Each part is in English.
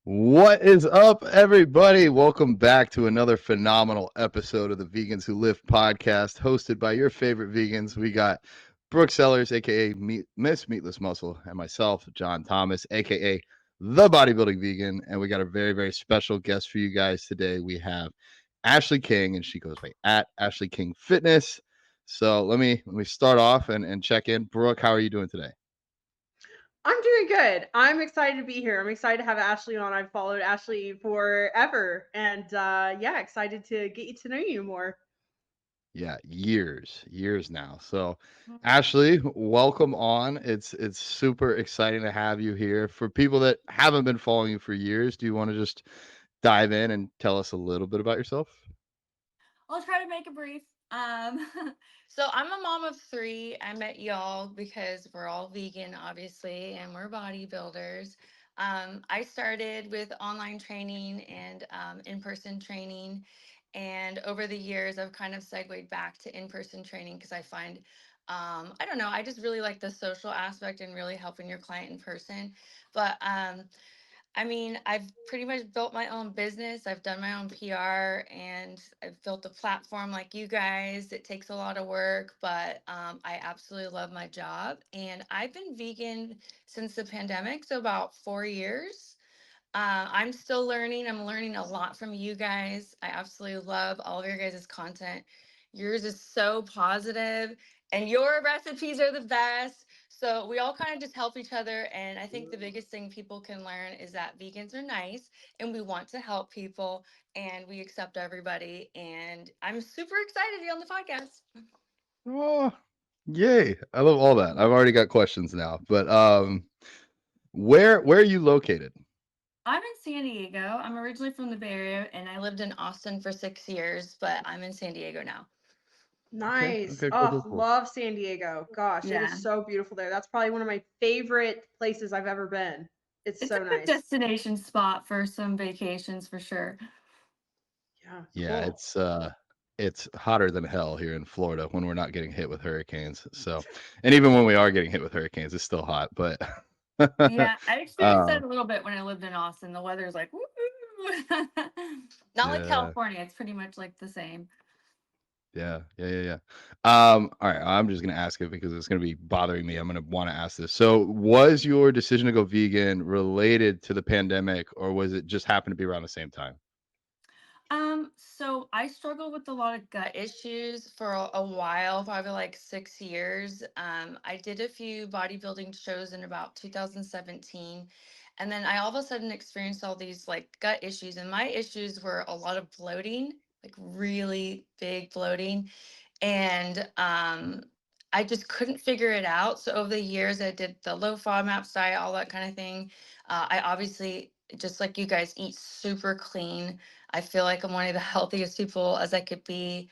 What is up, everybody? Welcome back to another phenomenal episode of the Vegans Who Live podcast, hosted by your favorite vegans. We got Brooke Sellers, aka Miss Meatless Muscle, and myself, John Thomas, aka the Bodybuilding Vegan. And we got a very, very special guest for you guys today. We have Ashley King, and she goes by at Ashley King Fitness. So let me start off and check in. Brooke, how are you doing today? I'm doing good. I'm excited to be here. I'm excited to have Ashley on. I've followed Ashley forever, and yeah, excited to get you to know you more. Yeah, years now. So, Mhm. Ashley, welcome on. It's super exciting to have you here. For people that haven't been following you for years, do you want to just dive in and tell us a little bit about yourself? I'll try to make it brief. Um, so I'm a mom of three. I met y'all because we're all vegan, obviously, and we're bodybuilders. I started with online training and in-person training, and over the years, I've kind of segued back to in-person training because I find, I don't know, I just really like the social aspect and really helping your client in person. But I mean, I've pretty much built my own business. I've done my own PR and I've built a platform like you guys. It takes a lot of work, but I absolutely love my job. And I've been vegan since the pandemic, so about 4 years. I'm still learning. I'm learning a lot from you guys. I absolutely love all of your guys' content. Yours is so positive, and your recipes are the best. So we all kind of just help each other. And I think the biggest thing people can learn is that vegans are nice and we want to help people and we accept everybody. And I'm super excited to be on the podcast. Oh, yay. I love all that. I've already got questions now. But where are you located? I'm in San Diego. I'm originally from the Bay Area and I lived in Austin for 6 years, but I'm in San Diego now. Okay, Nice. okay, cool, Oh, cool, cool. love San Diego. Gosh, it Yeah. is so beautiful there. That's probably one of my favorite places I've ever been. It's It's a so good nice. destination spot for some vacations for sure. Yeah, Yeah, cool. it's hotter than hell here in Florida when we're not getting hit with hurricanes. So, and even when we are getting hit with hurricanes, it's still hot. But Yeah, I experienced that um, a little bit when I lived in Austin. The weather's like, woo. Not like yeah, California. It's pretty much like the same. yeah. All right, I'm just gonna ask it because it's gonna be bothering me. I'm gonna want to ask this. So, was your decision to go vegan related to the pandemic, or was it just happened to be around the same time? So I struggled with a lot of gut issues for a while, probably like 6 years. I did a few bodybuilding shows in about 2017, and then I all of a sudden experienced all these like gut issues, and my issues were a lot of bloating, like really big bloating, and I just couldn't figure it out. So over the years, I did the low FODMAPs diet, all that kind of thing. I obviously, just like you guys, eat super clean. I feel like I'm one of the healthiest people as I could be.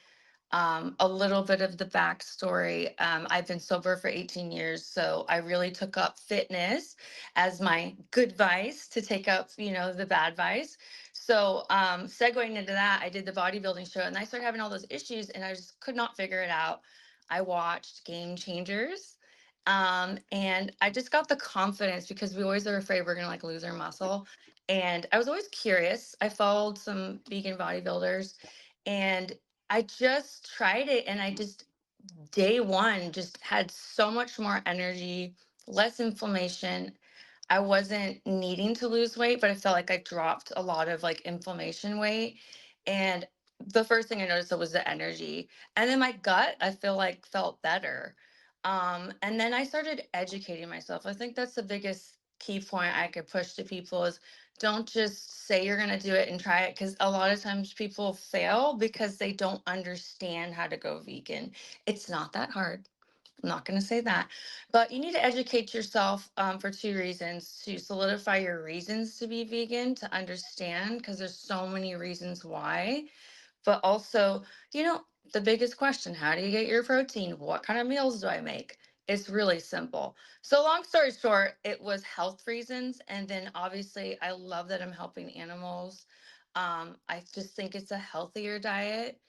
A little bit of the backstory. I've been sober for 18 years, so I really took up fitness as my good vice to take up, the bad vice. So, segueing into that, I did the bodybuilding show and I started having all those issues and I just could not figure it out. I watched Game Changers. And I just got the confidence because we always are afraid we're gonna like lose our muscle. And I was always curious. I followed some vegan bodybuilders and I just tried it and I just day one just had so much more energy, less inflammation. I wasn't needing to lose weight, but I felt like I dropped a lot of like inflammation weight. And the first thing I noticed was the energy. And then my gut, I feel like felt better. And then I started educating myself. I think that's the biggest key point I could push to people is don't just say you're going to do it and try it because a lot of times people fail because they don't understand how to go vegan. It's not that hard. I'm not going to say that, but you need to educate yourself for two reasons: to solidify your reasons to be vegan, to understand, because there's so many reasons why, but also, you know, the biggest question: how do you get your protein? What kind of meals do I make? It's really simple. So, long story short, it was health reasons. And then obviously, I love that I'm helping animals. I just think it's a healthier diet.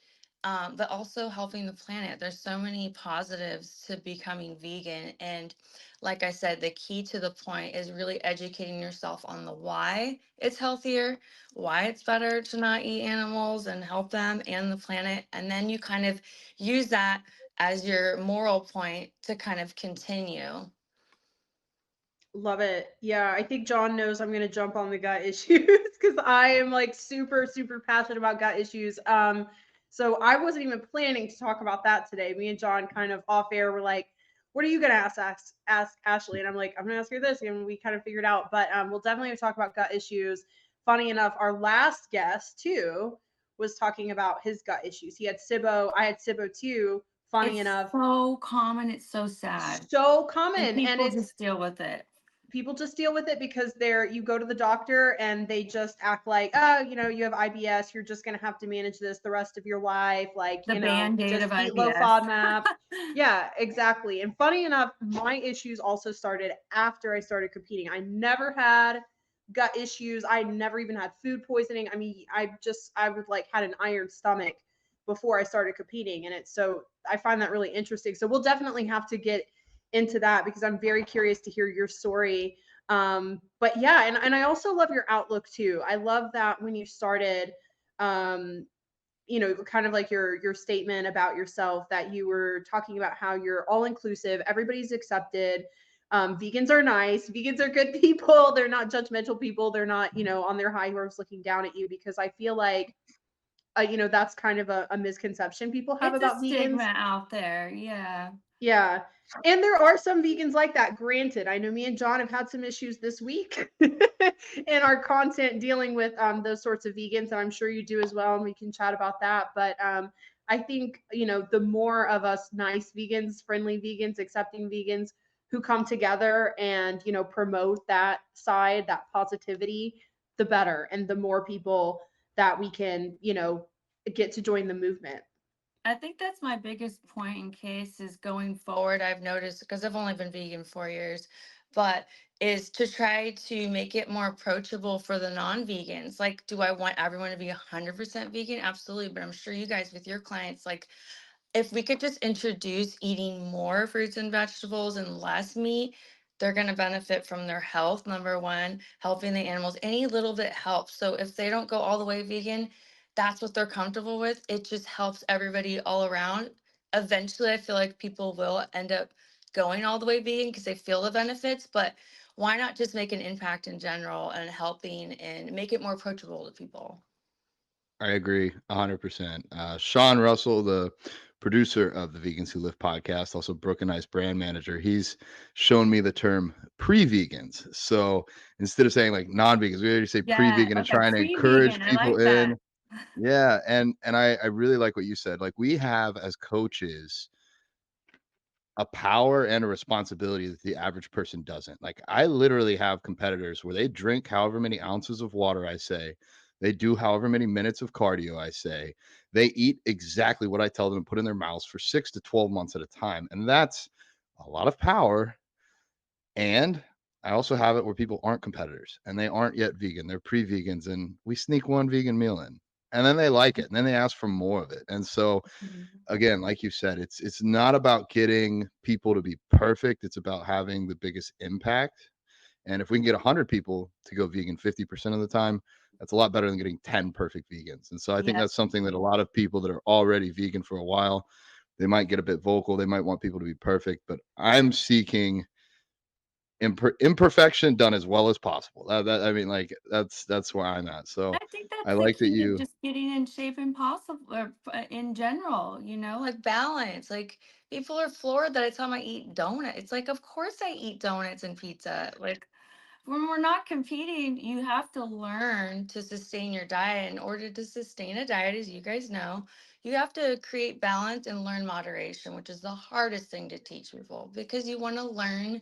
but also helping the planet. There's so many positives to becoming vegan. And like I said, the key to the point is really educating yourself on the why it's healthier, why it's better to not eat animals and help them and the planet. And then you kind of use that as your moral point to kind of continue. Love it. Yeah, I think John knows I'm gonna jump on the gut issues because I am like super, super passionate about gut issues. So I wasn't even planning to talk about that today. Me and John kind of off air were like, "What are you gonna ask Ashley?" And I'm like, "I'm gonna ask her this," and we kind of figured out. But we'll definitely talk about gut issues. Funny enough, our last guest too was talking about his gut issues. He had SIBO. I had SIBO too. Funny It's enough, so common. It's so sad. so And common, and people it's just deal with it. people just deal with it because you go to the doctor and they just act like, oh, you have IBS, you're just going to have to manage this the rest of your life, like, The Band-Aid just of eat low IBS. FODMAP. Yeah, exactly. And funny enough, my issues also started after I started competing. I never had gut issues. I never even had food poisoning. I mean, I would like had an iron stomach before I started competing, and I find that really interesting. So we'll definitely have to get into that because I'm very curious to hear your story. But yeah, and I also love your outlook too. I love that when you started, um, kind of like your statement about yourself, that you were talking about how you're all inclusive, everybody's accepted. Vegans are nice, vegans are good people, they're not judgmental people, they're not, on their high horse looking down at you, because I feel like that's kind of a misconception people have It's a about vegans. stigma out there. Yeah. Yeah. And there are some vegans like that. Granted, I know me and John have had some issues this week in our content dealing with those sorts of vegans, and I'm sure you do as well, and we can chat about that. But I think, the more of us nice vegans, friendly vegans, accepting vegans who come together and, promote that side, that positivity, the better. And the more people that we can, get to join the movement. I think that's my biggest point in case is going forward. I've noticed because I've only been vegan 4 years, but is to try to make it more approachable for the non-vegans. Like, do I want everyone to be 100% vegan? Absolutely. But I'm sure you guys with your clients, like, if we could just introduce eating more fruits and vegetables and less meat, they're going to benefit from their health, number one, helping the animals. Any little bit helps. So if they don't go all the way vegan, that's what they're comfortable with. It just helps everybody all around. Eventually, I feel like people will end up going all the way vegan because they feel the benefits, but why not just make an impact in general and helping and make it more approachable to people? I agree 100%. Sean Russell, the producer of the Vegans Who Live podcast, also Brooke and I's brand manager, he's shown me the term pre-vegans. So instead of saying like non-vegans, we already say Yeah, pre-vegan and okay, trying to encourage pre-vegan. I people like in. that. Yeah, and I really like what you said. Like, we have as coaches a power and a responsibility that the average person doesn't. Like, I literally have competitors where they drink however many ounces of water I say, they do however many minutes of cardio I say, they eat exactly what I tell them to put in their mouths for 6 to 12 months at a time. And that's a lot of power. And I also have it where people aren't competitors and they aren't yet vegan. They're pre-vegans and we sneak one vegan meal in. And then they like it and then they ask for more of it. And so Mhm. again, like you said, it's not about getting people to be perfect. It's about having the biggest impact. And if we can get 100 people to go vegan 50% of the time, that's a lot better than getting 10 perfect vegans. And so I think Yep. that's something that a lot of people that are already vegan for a while, they might get a bit vocal. They might want people to be perfect, but I'm seeking imperfection done as well as possible. I mean, like that's where I'm at. So I think I that's the like that key to you. just getting in shape and possible or in general, like balance. Like people are floored that I tell them I eat donuts. It's like, of course I eat donuts and pizza. Like when we're not competing, you have to learn to sustain your diet. In order to sustain a diet, as you guys know, you have to create balance and learn moderation, which is the hardest thing to teach people because you want to learn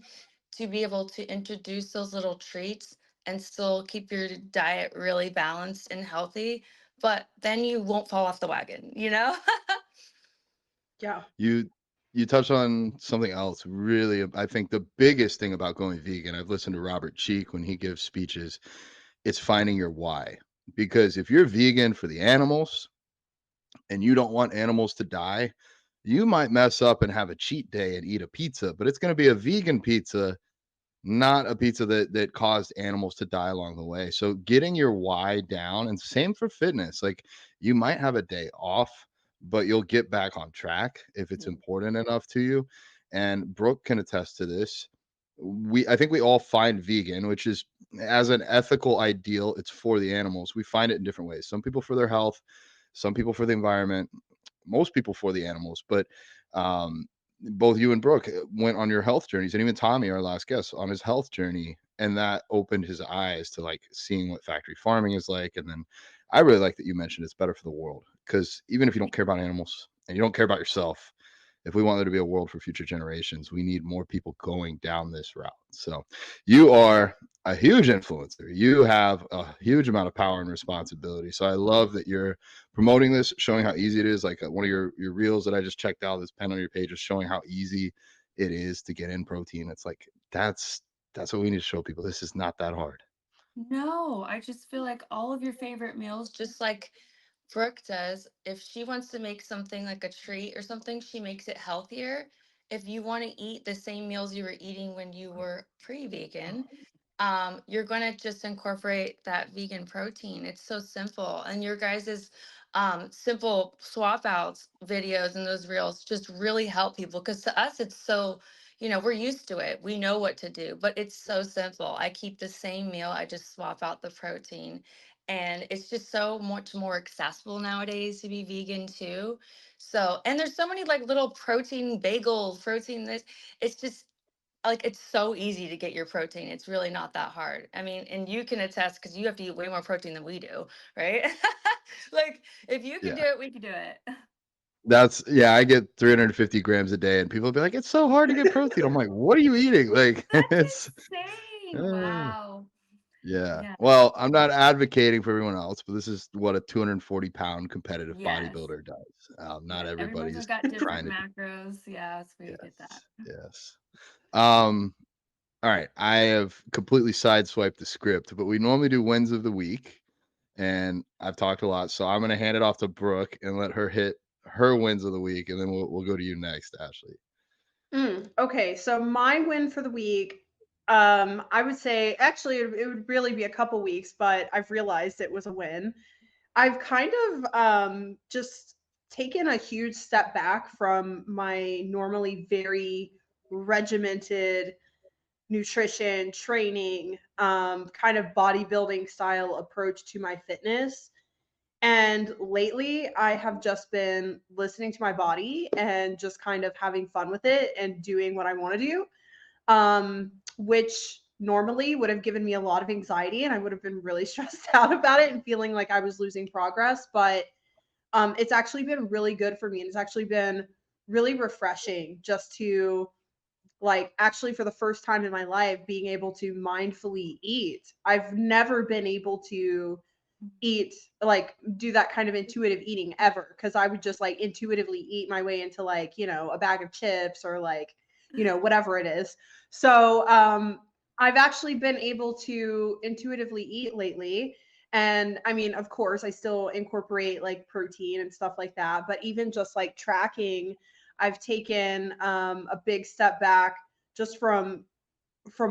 to be able to introduce those little treats and still keep your diet really balanced and healthy, but then you won't fall off the wagon? Yeah. You touched on something else really. I think the biggest thing about going vegan, I've listened to Robert Cheek when he gives speeches, it's finding your why. Because if you're vegan for the animals, and you don't want animals to die, you might mess up and have a cheat day and eat a pizza, but it's going to be a vegan pizza, not a pizza that caused animals to die along the way. So getting your why down, and same for fitness. Like, you might have a day off, but you'll get back on track if it's Mhm. important enough to you. And Brooke can attest to this. I think we all find vegan, which is, as an ethical ideal, it's for the animals. We find it in different ways. Some people for their health, some people for the environment, most people for the animals. But um both you and Brooke went on your health journeys, and even Tommy, our last guest, on his health journey, and that opened his eyes to like seeing what factory farming is like. And then I really like that you mentioned it's better for the world, because even if you don't care about animals and you don't care about yourself, if we want there to be a world for future generations, we need more people going down this route. So you are a huge influencer. You have a huge amount of power and responsibility. So I love that you're promoting this, showing how easy it is. Like, one of your reels that I just checked out, this pen on your page, is showing how easy it is to get in protein. It's like, that's what we need to show people. This is not that hard. No, I just feel like all of your favorite meals, just like Brooke does, if she wants to make something like a treat or something, she makes it healthier. If you want to eat the same meals you were eating when you were pre-vegan, you're going to just incorporate that vegan protein. It's so simple. And your guys's simple swap outs videos and those reels just really help people, because to us, it's so, we're used to it. We know what to do, but it's so simple. I keep the same meal, I just swap out the protein. And it's just so much more accessible nowadays to be vegan too. So, and there's so many like little protein bagels, protein this. It's just like it's so easy to get your protein. It's really not that hard. I mean, and you can attest because you have to eat way more protein than we do, right? Like if you can do Yeah. it, we can do it. Yeah, I get 350 grams a day, and people will be like, it's so hard to get protein. I'm like, what are you eating? Like, it's That's insane. uh, Wow. yeah. Yeah. Well, I'm not advocating for everyone else, but this is what a 240-pound competitive Yes. bodybuilder does. Not Yeah. Everyone's everybody's got different trying to. macros. Yes, we get that. Yes. Yes. Um. All right. I have completely sideswiped the script, but we normally do wins of the week, and I've talked a lot, so I'm gonna hand it off to Brooke and let her hit her wins of the week, and then we'll go to you next, Ashley. Okay, so my win for the week, I would say actually it would really be a couple weeks, but I've realized it was a win. I've kind of just taken a huge step back from my normally very regimented nutrition, training, kind of bodybuilding style approach to my fitness. And lately, I have just been listening to my body and just kind of having fun with it and doing what I want to do, which normally would have given me a lot of anxiety and I would have been really stressed out about it and feeling like I was losing progress. But it's actually been really good for me. And it's actually been really refreshing just to like actually for the first time in my life being able to mindfully eat. I've never been able to eat like do that kind of intuitive eating ever because I would just like intuitively eat my way into like, a bag of chips or like, whatever it is. So, I've actually been able to intuitively eat lately. And I mean, of course, I still incorporate like protein and stuff like that, but even just like tracking, I've taken a big step back just from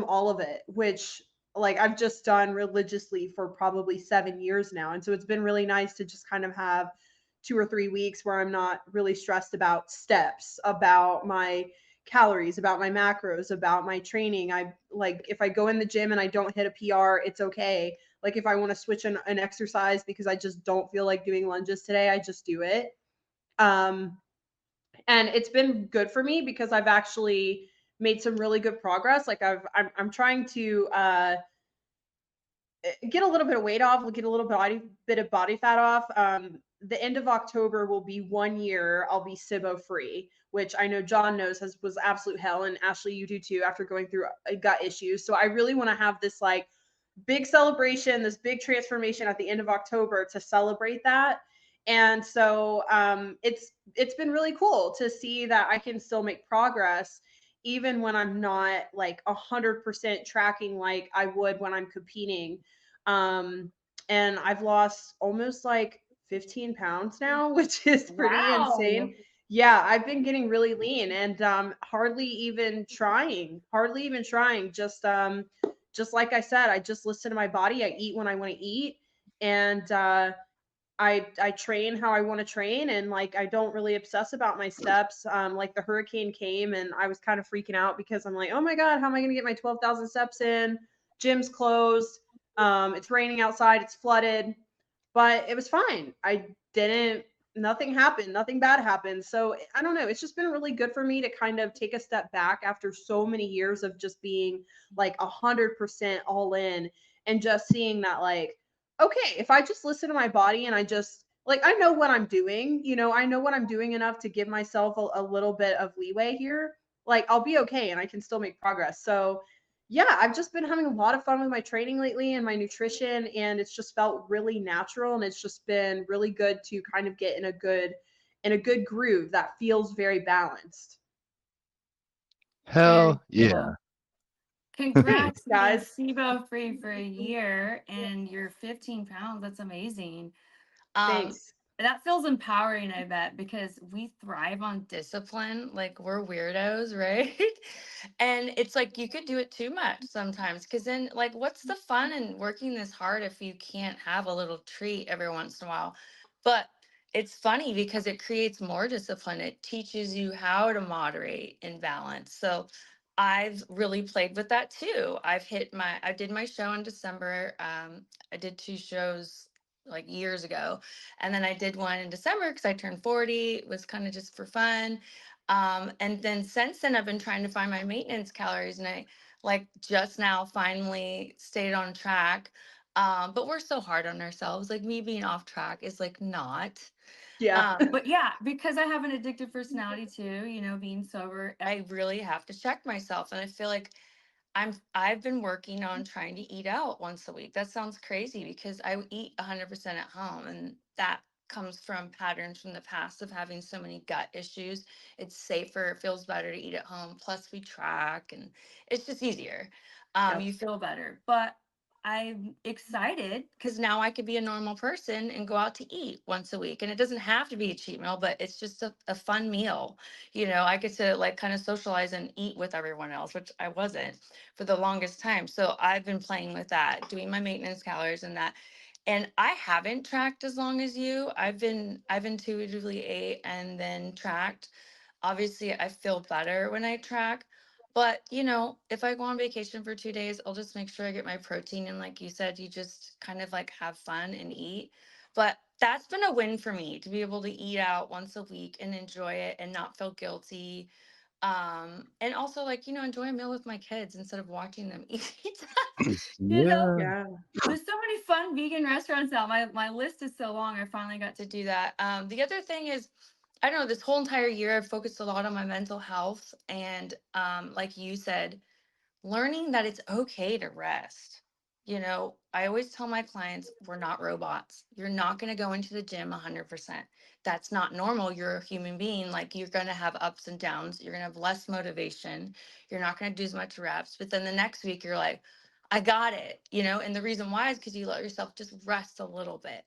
all of it, which like I've just done religiously for probably 7 years now. And so it's been really nice to just kind of have 2 or 3 weeks where I'm not really stressed about steps, about my calories, about my macros, about my training. I like if I go in the gym and I don't hit a PR, it's okay. Like if I want to switch an exercise because I just don't feel like doing lunges today, I just do it. Um and it's been good for me because I've actually made some really good progress. Like I'm trying to get a little bit of weight off, get a little bit of body fat off. The end of October will be 1 year. I'll be SIBO free, which I know John knows was absolute hell, and Ashley, you do too after going through gut issues. So I really want to have this like big celebration, this big transformation at the end of October to celebrate that. And so it's been really cool to see that I can still make progress even when I'm not like 100% tracking like I would when I'm competing. Um, and I've lost almost like 15 pounds now, which is pretty Wow. insane. Yeah, I've been getting really lean and hardly even trying. Just like I said, I just listen to my body. I eat when I want to eat, and I train how I want to train, and like I don't really obsess about my steps. Like the hurricane came and I was kind of freaking out because I'm like, oh my god, how am I going to get my 12,000 steps in? Gym's closed. It's raining outside. It's flooded, but it was fine. I didn't. Nothing happened. Nothing bad happened. So I don't know. It's just been really good for me to kind of take a step back after so many years of just being like 100% all in, and just seeing that like, okay, if I just listen to my body and I just like, I know what I'm doing, I know what I'm doing enough to give myself a little bit of leeway here. Like, I'll be okay and I can still make progress. So, yeah, I've just been having a lot of fun with my training lately and my nutrition, and it's just felt really natural, and it's just been really good to kind of get in a good groove that feels very balanced. Very Hell yeah. cool. Congrats Thanks, on being guys. SIBO free for a year and you're 15 pounds. That's amazing. Um, Thanks. that feels empowering, I bet, because we thrive on discipline. Like we're weirdos, right? And it's like you could do it too much sometimes. Cause then like what's the fun in working this hard if you can't have a little treat every once in a while? But it's funny because it creates more discipline. It teaches you how to moderate and balance. So I've really played with that too. I did my show in December. I did two shows like years ago. And then I did one in December because I turned 40. It was kind of just for fun. And then since then, I've been trying to find my maintenance calories, and I like just now finally stayed on track. But we're so hard on ourselves. Like me being off track is like not. Yeah. But yeah, because I have an addictive personality too, being sober, I really have to check myself. And I feel like I've been working on trying to eat out once a week. That sounds crazy because I eat 100% at home, and that comes from patterns from the past of having so many gut issues. It's safer, it feels better to eat at home. Plus we track and it's just easier. Yep. You feel better. But I'm excited because now I could be a normal person and go out to eat once a week. And it doesn't have to be a cheat meal, but it's just a fun meal. I get to like kind of socialize and eat with everyone else, which I wasn't for the longest time. So I've been playing with that, doing my maintenance calories and that. And I haven't tracked as long as you. I've intuitively ate and then tracked. Obviously, I feel better when I track. But, if I go on vacation for 2 days, I'll just make sure I get my protein. And like you said, you just kind of like have fun and eat. But that's been a win for me to be able to eat out once a week and enjoy it and not feel guilty, and also like enjoy a meal with my kids instead of watching them eat. you know Yeah. Yeah. there's so many fun vegan restaurants out. My list is so long. I finally got to do that. The other thing is, I don't know, this whole entire year I've focused a lot on my mental health, and like you said, learning that it's okay to rest. I always tell my clients, we're not robots. You're not going to go into the gym 100%. That's not normal. You're a human being. Like you're going to have ups and downs. You're going to have less motivation. You're not going to do as much reps. But then the next week, you're like, I got it. And the reason why is because you let yourself just rest a little bit.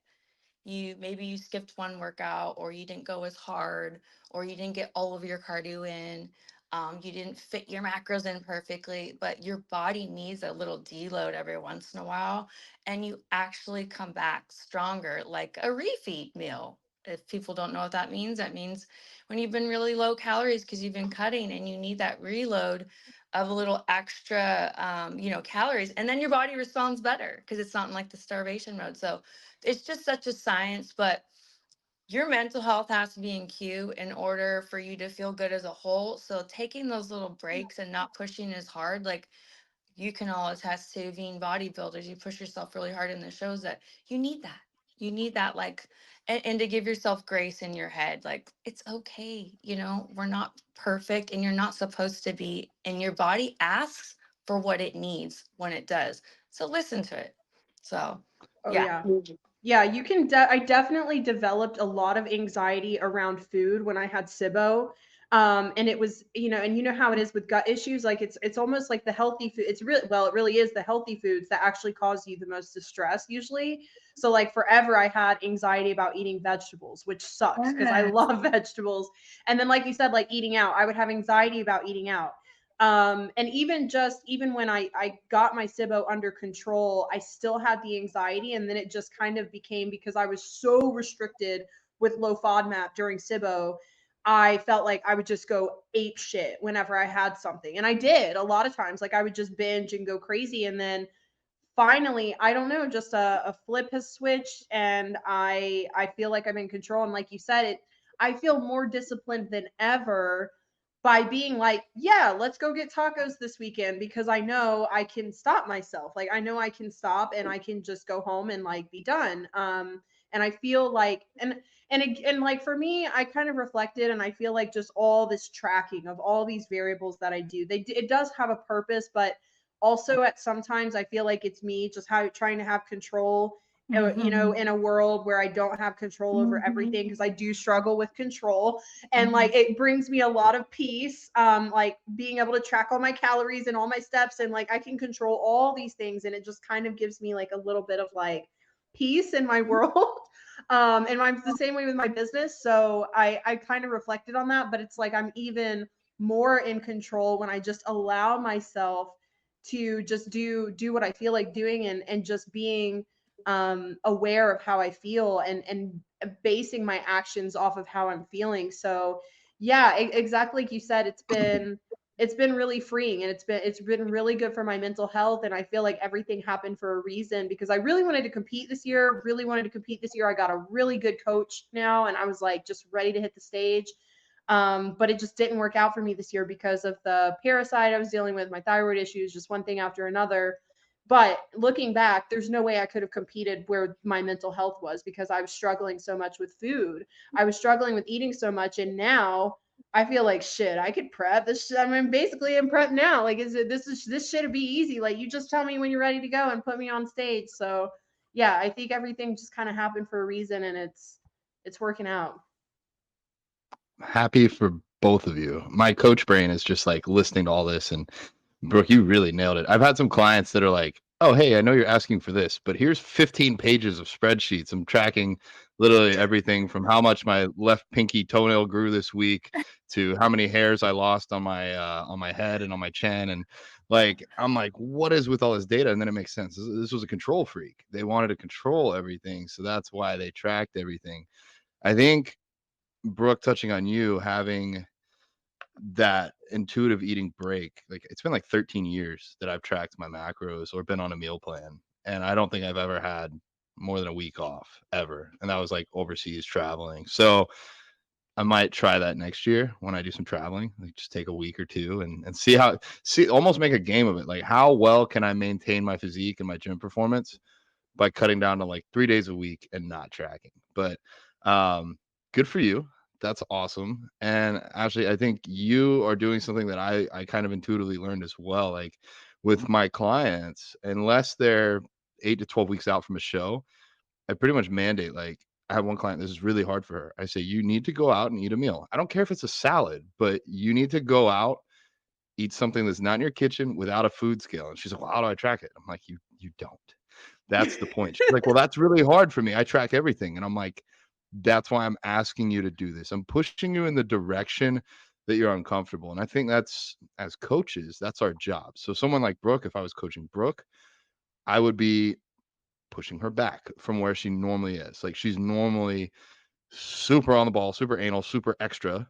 Maybe you skipped one workout, or you didn't go as hard, or you didn't get all of your cardio in. You didn't fit your macros in perfectly, but your body needs a little deload every once in a while, and you actually come back stronger, like a refeed meal. If people don't know what that means when you've been really low calories because you've been cutting and you need that reload of a little extra, calories, and then your body responds better because it's not in like the starvation mode. So it's just such a science, but your mental health has to be in queue in order for you to feel good as a whole. So taking those little breaks and not pushing as hard, like you can all attest to being bodybuilders, you push yourself really hard in the shows that you need that. You need that, like, and to give yourself grace in your head, like, it's okay. We're not perfect and you're not supposed to be. And your body asks for what it needs when it does. So listen to it. So, Oh yeah. yeah. Yeah, you can I definitely developed a lot of anxiety around food when I had SIBO. And it was, and you know how it is with gut issues, like it's almost like the healthy food. It's really, well, it really is the healthy foods that actually cause you the most distress usually. So like forever I had anxiety about eating vegetables, which sucks because I love vegetables. And then like you said, like eating out, I would have anxiety about eating out. And even when I got my SIBO under control, I still had the anxiety. And then it just kind of became, because I was so restricted with low FODMAP during SIBO, I felt like I would just go ape shit whenever I had something. And I did a lot of times. Like I would just binge and go crazy. And then finally, I don't know, just a flip has switched, and I feel like I'm in control. And like you said, I feel more disciplined than ever by being like, yeah, let's go get tacos this weekend, because I know I can stop myself. Like I know I can stop and I can just go home and like be done. And I feel like, and like for me, I kind of reflected, and I feel like just all this tracking of all these variables that I do, it does have a purpose, but also at sometimes I feel like it's me just trying to have control, in a world where I don't have control over everything, because I do struggle with control. And like it brings me a lot of peace, like being able to track all my calories and all my steps, and like I can control all these things, and it just kind of gives me like a little bit of like peace in my world. And I'm the same way with my business. So I kind of reflected on that, but it's like I'm even more in control when I just allow myself to just do what I feel like doing, and just being aware of how I feel, and basing my actions off of how I'm feeling. So yeah, exactly like you said, it's been really freeing, and it's been really good for my mental health. And I feel like everything happened for a reason, because I really wanted to compete this year, really wanted to compete this year. I got a really good coach now, and I was like just ready to hit the stage. But it just didn't work out for me this year because of the parasite I was dealing with, my thyroid issues, just one thing after another. But looking back, there's no way I could have competed where my mental health was, because I was struggling so much with food. I was struggling with eating so much. And now I feel like shit, I could prep this. I mean, basically in prep now. Like, this should be easy. Like, you just tell me when you're ready to go and put me on stage. So yeah, I think everything just kind of happened for a reason, and it's working out. Happy for both of you. My coach brain is just like listening to all this, and Brooke, you really nailed it. I've had some clients that are like, "Oh, hey, I know you're asking for this, but here's 15 pages of spreadsheets. I'm tracking literally everything from how much my left pinky toenail grew this week to how many hairs I lost on my head and on my chin." And like, I'm like, "What is with all this data?" And then it makes sense. This was a control freak. They wanted to control everything, so that's why they tracked everything. I think Brooke, touching on you having that intuitive eating break, like it's been like 13 years that I've tracked my macros or been on a meal plan. And I don't think I've ever had more than a week off ever. And that was like overseas traveling. So I might try that next year when I do some traveling, like just take a week or two and see, almost make a game of it. Like, how well can I maintain my physique and my gym performance by cutting down to like 3 days a week and not tracking? But um, good for you. That's awesome. And actually, I think you are doing something that I kind of intuitively learned as well. Like with my clients, unless they're 8 to 12 weeks out from a show, I pretty much mandate, like, I have one client, this is really hard for her. I say, you need to go out and eat a meal. I don't care if it's a salad, but you need to go out, eat something that's not in your kitchen without a food scale. And she's like, well, how do I track it? I'm like, you don't. That's the point. She's like, well, that's really hard for me. I track everything. And I'm like, that's why I'm asking you to do this. I'm pushing you in the direction that you're uncomfortable. And I think that's, as coaches, that's our job. So someone like Brooke, if I was coaching Brooke, I would be pushing her back from where she normally is. Like, she's normally super on the ball, super anal, super extra.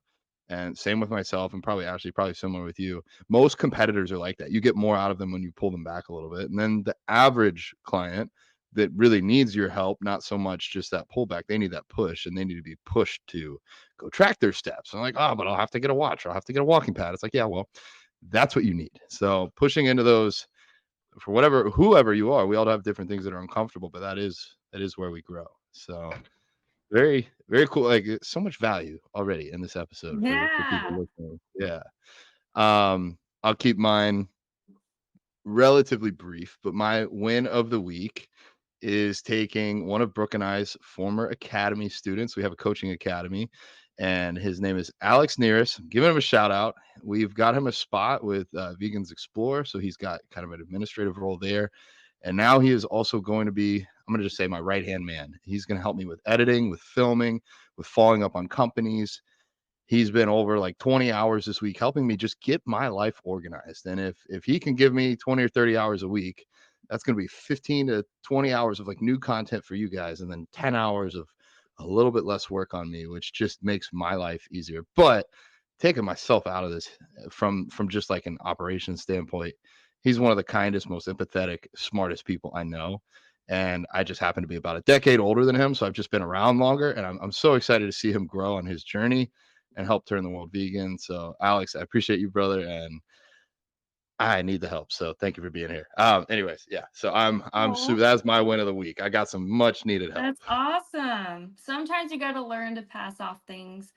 And same with myself, and probably Ashley, probably similar with you. Most competitors are like that. You get more out of them when you pull them back a little bit. And then the average client that really needs your help, not so much just that pullback, they need that push, and they need to be pushed to go track their steps. And I'm like, oh, but I'll have to get a watch, or I'll have to get a walking pad. It's like, yeah, well, that's what you need. So pushing into those, for whatever, whoever you are, we all have different things that are uncomfortable, but that is where we grow. So very, very cool. Like, so much value already in this episode for people Yeah. listening. Yeah. I'll keep mine relatively brief, but my win of the week is taking one of Brooke and I's former academy students. We have a coaching academy, and his name is Alex Nearest. I'm giving him a shout out. We've got him a spot with Vegans Explore, so he's got kind of an administrative role there. And now he is also going to be, I'm going to just say, my right hand man. He's going to help me with editing, with filming, with following up on companies. He's been over like 20 hours this week helping me just get my life organized. And if he can give me 20 or 30 hours a week, that's going to be 15 to 20 hours of like new content for you guys, and then 10 hours of a little bit less work on me, which just makes my life easier. But taking myself out of this from just like an operations standpoint, he's one of the kindest, most empathetic, smartest people I know. And I just happen to be about a decade older than him, so I've just been around longer, and I'm so excited to see him grow on his journey and help turn the world vegan. So, Alex, I appreciate you, brother, and I need the help. So, thank you for being here. Anyways, yeah. So I'm Aw, super. That's my win of the week. I got some much needed help. that's awesome. Sometimes you got to learn to pass off things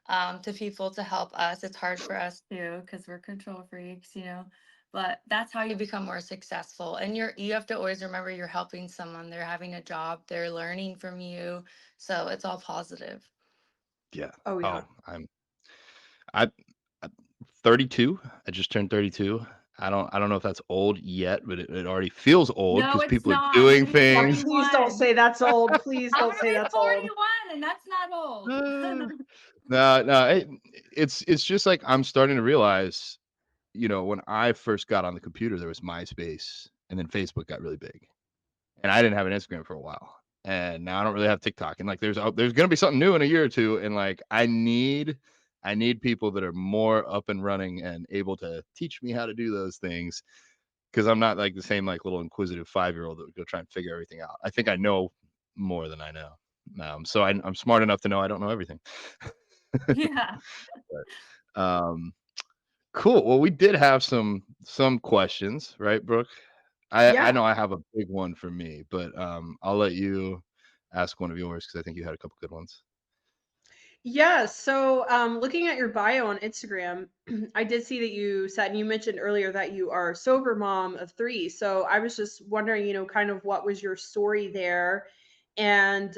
to people to help us. It's hard for us too because we're control freaks, you know. But that's how you become more successful. And you have to always remember you're helping someone. They're having a job. They're learning from you. So it's all positive. Yeah. Oh yeah. Oh, I, I'm 32. I just turned 32. I don't know if that's old yet, but it already feels old No, because it's people are not. I'm doing gonna be Yeah, things. please don't 41. say that's old. Please I'm don't gonna say be that's old. 41, and that's not old. Uh, no, it's just like I'm starting to realize, when I first got on the computer, there was MySpace, and then Facebook got really big, and I didn't have an Instagram for a while, and now I don't really have TikTok, and like there's gonna be something new in a year or two, and like I need people that are more up and running and able to teach me how to do those things, because I'm not like the same like little inquisitive 5-year-old that would go try and figure everything out. I think I know more than I know. So I'm smart enough to know I don't know everything. Yeah. But, cool. Well, we did have some questions, right, Brooke? I Yeah. know I have a big one for me, but I'll let you ask one of yours because I think you had a couple good ones. Yeah, so looking at your bio on Instagram, I did see that you said, and you mentioned earlier that you are a sober mom of three. So I was just wondering, kind of what was your story there, and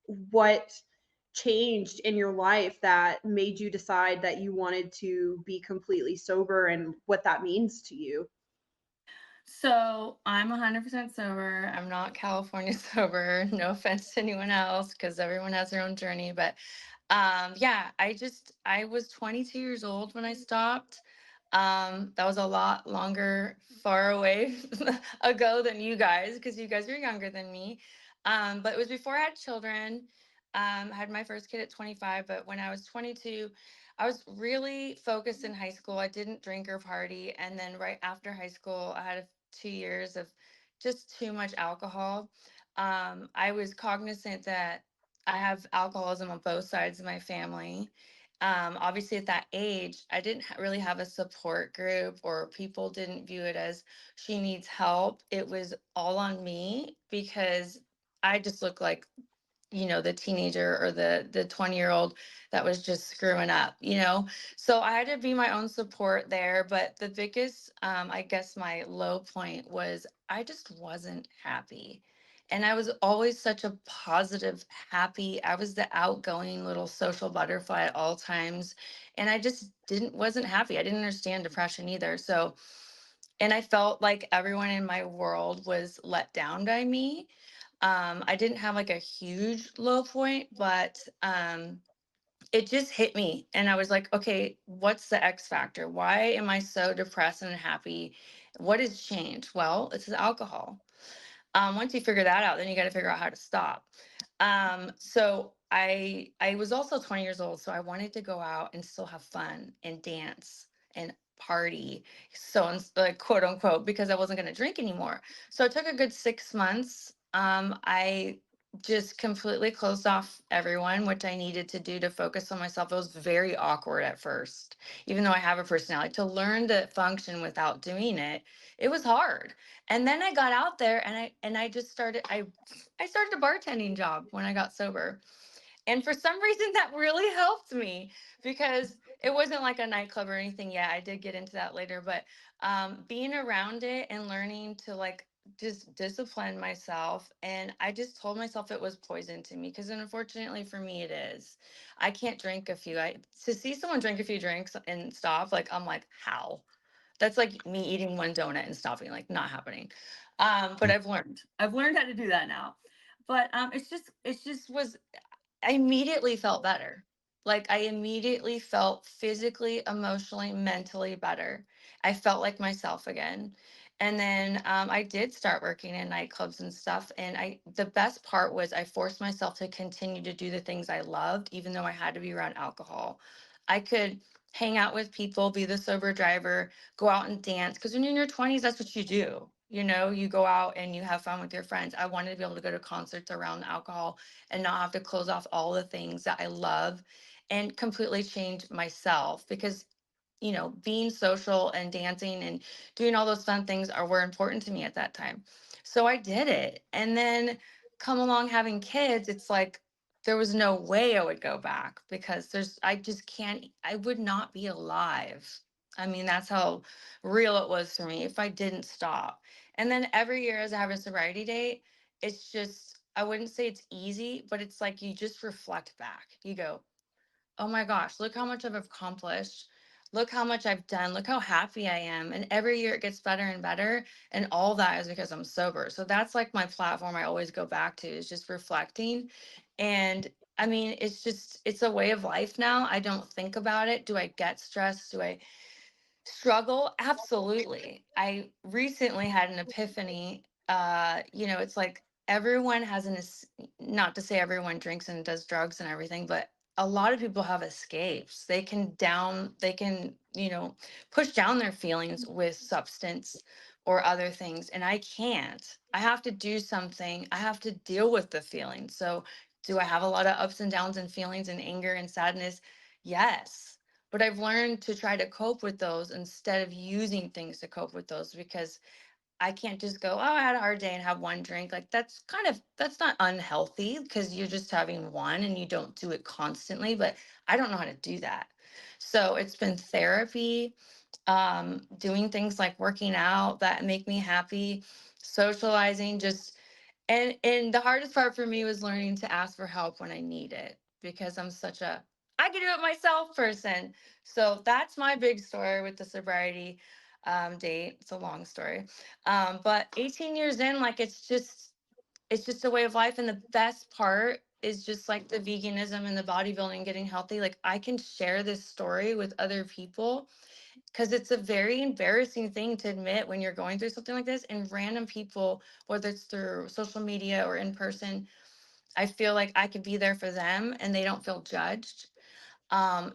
what changed in your life that made you decide that you wanted to be completely sober, and what that means to you. So I'm 100% sober. I'm not California sober. No offense to anyone else, because everyone has their own journey. But yeah, I was 22 years old when I stopped. That was a lot longer, far away ago than you guys, because you guys are younger than me. But it was before I had children. I had my first kid at 25, but when I was 22, I was really focused in high school. I didn't drink or party. And then right after high school, I had 2 years of just too much alcohol. I was cognizant that I have alcoholism on both sides of my family. Obviously, at that age, I didn't really have a support group, or people didn't view it as she needs help. It was all on me because I just looked like, the teenager or the 20-year-old that was just screwing up, so I had to be my own support there. But the biggest, I guess, my low point was I just wasn't happy. And I was always such a positive, happy. I was the outgoing little social butterfly at all times, and I just didn't wasn't happy. I didn't understand depression either. So, and I felt like everyone in my world was let down by me. I didn't have like a huge low point, but it just hit me. And I was like, okay, what's the X factor? Why am I so depressed and unhappy? What has changed? Well, it's the alcohol. Once you figure that out, then you got to figure out how to stop. So I was also 20 years old, so I wanted to go out and still have fun and dance and party, like, quote unquote, because I wasn't going to drink anymore. So it took a good 6 months. I just completely closed off everyone, which I needed to do to focus on myself. It was very awkward at first, even though I have a personality. To learn to function without doing it, it was hard. And then I got out there, and I just started I started a bartending job when I got sober. And for some reason that really helped me, because it wasn't like a nightclub or anything yet. I did get into that later, but being around it and learning to like just disciplined myself, and I just told myself it was poison to me, because unfortunately for me it is. I can't drink a few. I To see someone drink a few drinks and stop, like I'm like, how? That's like me eating one donut and stopping, like not happening. But I've learned how to do that now. But it's just was I immediately felt better. Like, I immediately felt physically, emotionally, mentally better. I felt like myself again. And then I did start working in nightclubs and stuff. And the best part was I forced myself to continue to do the things I loved, even though I had to be around alcohol. I could hang out with people, be the sober driver, go out and dance. Because when you're in your 20s, that's what you do. You go out and you have fun with your friends. I wanted to be able to go to concerts around alcohol and not have to close off all the things that I love and completely change myself, because being social and dancing and doing all those fun things were important to me at that time. So I did it. And then come along having kids, it's like there was no way I would go back, because I just can't, I would not be alive. I mean, that's how real it was for me if I didn't stop. And then every year as I have a sobriety date, it's just, I wouldn't say it's easy, but it's like you just reflect back. You go, oh my gosh, look how much I've accomplished. Look how much I've done. Look how happy I am. And every year it gets better and better. And all that is because I'm sober. So that's like my platform I always go back to, is just reflecting. And I mean, it's a way of life now. I don't think about it. Do I get stressed? Do I struggle? Absolutely. I recently had an epiphany. It's like everyone has not to say everyone drinks and does drugs and everything, but a lot of people have escapes. They can push down their feelings with substance or other things. And I can't. I have to do something. I have to deal with the feelings. So do I have a lot of ups and downs and feelings and anger and sadness? Yes, but I've learned to try to cope with those instead of using things to cope with those, because I can't just go, oh, I had a hard day and have one drink. Like, that's not unhealthy, because you're just having one and you don't do it constantly. But I don't know how to do that. So it's been therapy, doing things like working out that make me happy, socializing, just and the hardest part for me was learning to ask for help when I need it, because I'm such a I can do it myself person. So that's my big story with the sobriety date. It's a long story. But 18 years in, like, it's just a way of life. And the best part is just like the veganism and the bodybuilding, getting healthy. Like, I can share this story with other people, because it's a very embarrassing thing to admit when you're going through something like this, and random people, whether it's through social media or in person, I feel like I could be there for them and they don't feel judged.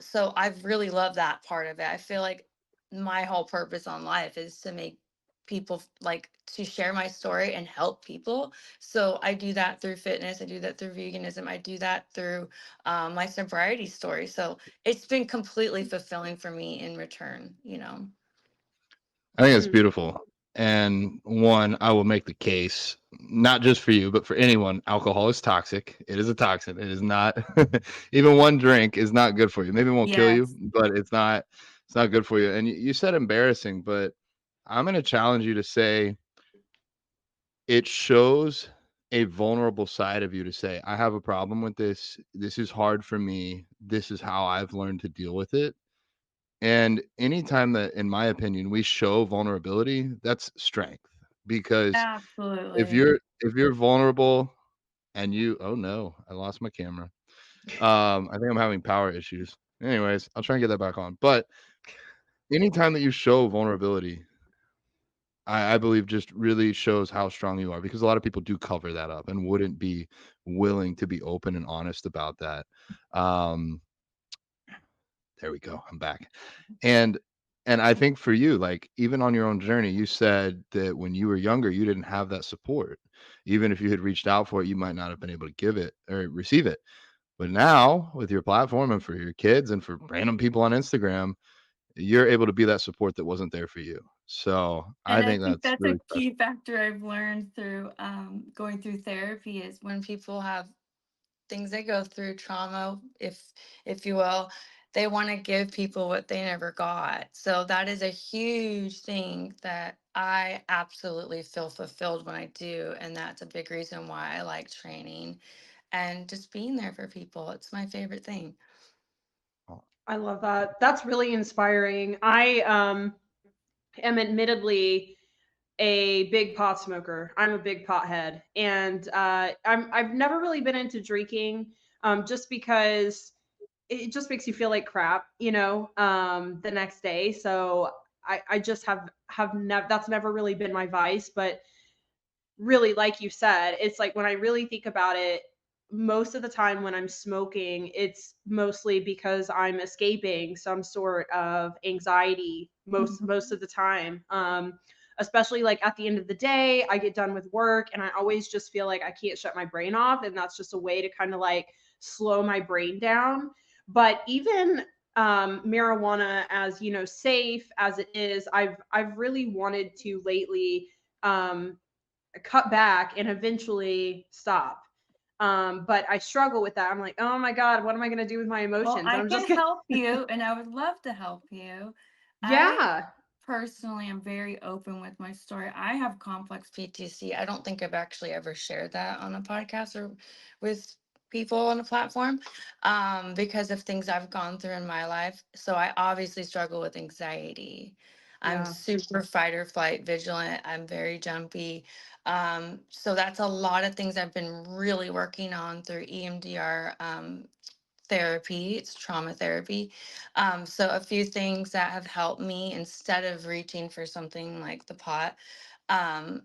So I've really loved that part of it. I feel like my whole purpose on life is to make people like to share my story and help people. So I do that through fitness. I do that through veganism. I do that through my sobriety story. So it's been completely fulfilling for me in return. I think it's Mm. beautiful. And one, I will make the case, not just for you, but for anyone. Alcohol is toxic. It is a toxin. It is not even one drink is not good for you. Maybe it won't kill you, Yes. but it's not good for you. And you said embarrassing, but I'm going to challenge you to say it shows a vulnerable side of you to say, I have a problem with this. This is hard for me. This is how I've learned to deal with it. And anytime that, in my opinion, we show vulnerability, that's strength. Because Absolutely. if you're vulnerable and oh no, I lost my camera. I think I'm having power issues. Anyways, I'll try and get that back on. But anytime that you show vulnerability, I believe just really shows how strong you are, because a lot of people do cover that up and wouldn't be willing to be open and honest about that. Um, there we go. I'm back. And I think for you, like, even on your own journey, you said that when you were younger, you didn't have that support. Even if you had reached out for it, you might not have been able to give it or receive it. But now, with your platform and for your kids and for random people on Instagram, you're able to be that support that wasn't there for you. So I And I think think that's that's a really special. key factor I've learned through going through therapy, is when people have things they go through, trauma, if you will, they want to give people what they never got. So that is a huge thing that I absolutely feel fulfilled when I do. And that's a big reason why I like training and just being there for people. It's my favorite thing. I love that. That's really inspiring. I am admittedly a big pot smoker. I'm a big pothead, and I've never really been into drinking, just because it just makes you feel like crap, the next day. So I just have never that's never really been my vice, but really, like you said, it's like when I really think about it, most of the time when I'm smoking, it's mostly because I'm escaping some sort of anxiety most of the time. Especially like at the end of the day, I get done with work and I always just feel like I can't shut my brain off, and that's just a way to kind of like slow my brain down. But even marijuana, as safe as it is, I've really wanted to lately um cut back and eventually stop. But I struggle with that. I'm like, oh my God, what am I going to do with my Well, emotions? And I I'm can just going to, help you, and I would love to help you. I yeah. personally am very open with my story. I have complex PTC. I don't think I've actually ever shared that on a podcast or with people on a platform, because of things I've gone through in my life. So I obviously struggle with anxiety. I'm Yeah. super fight or flight vigilant. I'm very jumpy. So that's a lot of things I've been really working on through EMDR therapy. It's trauma therapy. So a few things that have helped me instead of reaching for something like the pot. Um,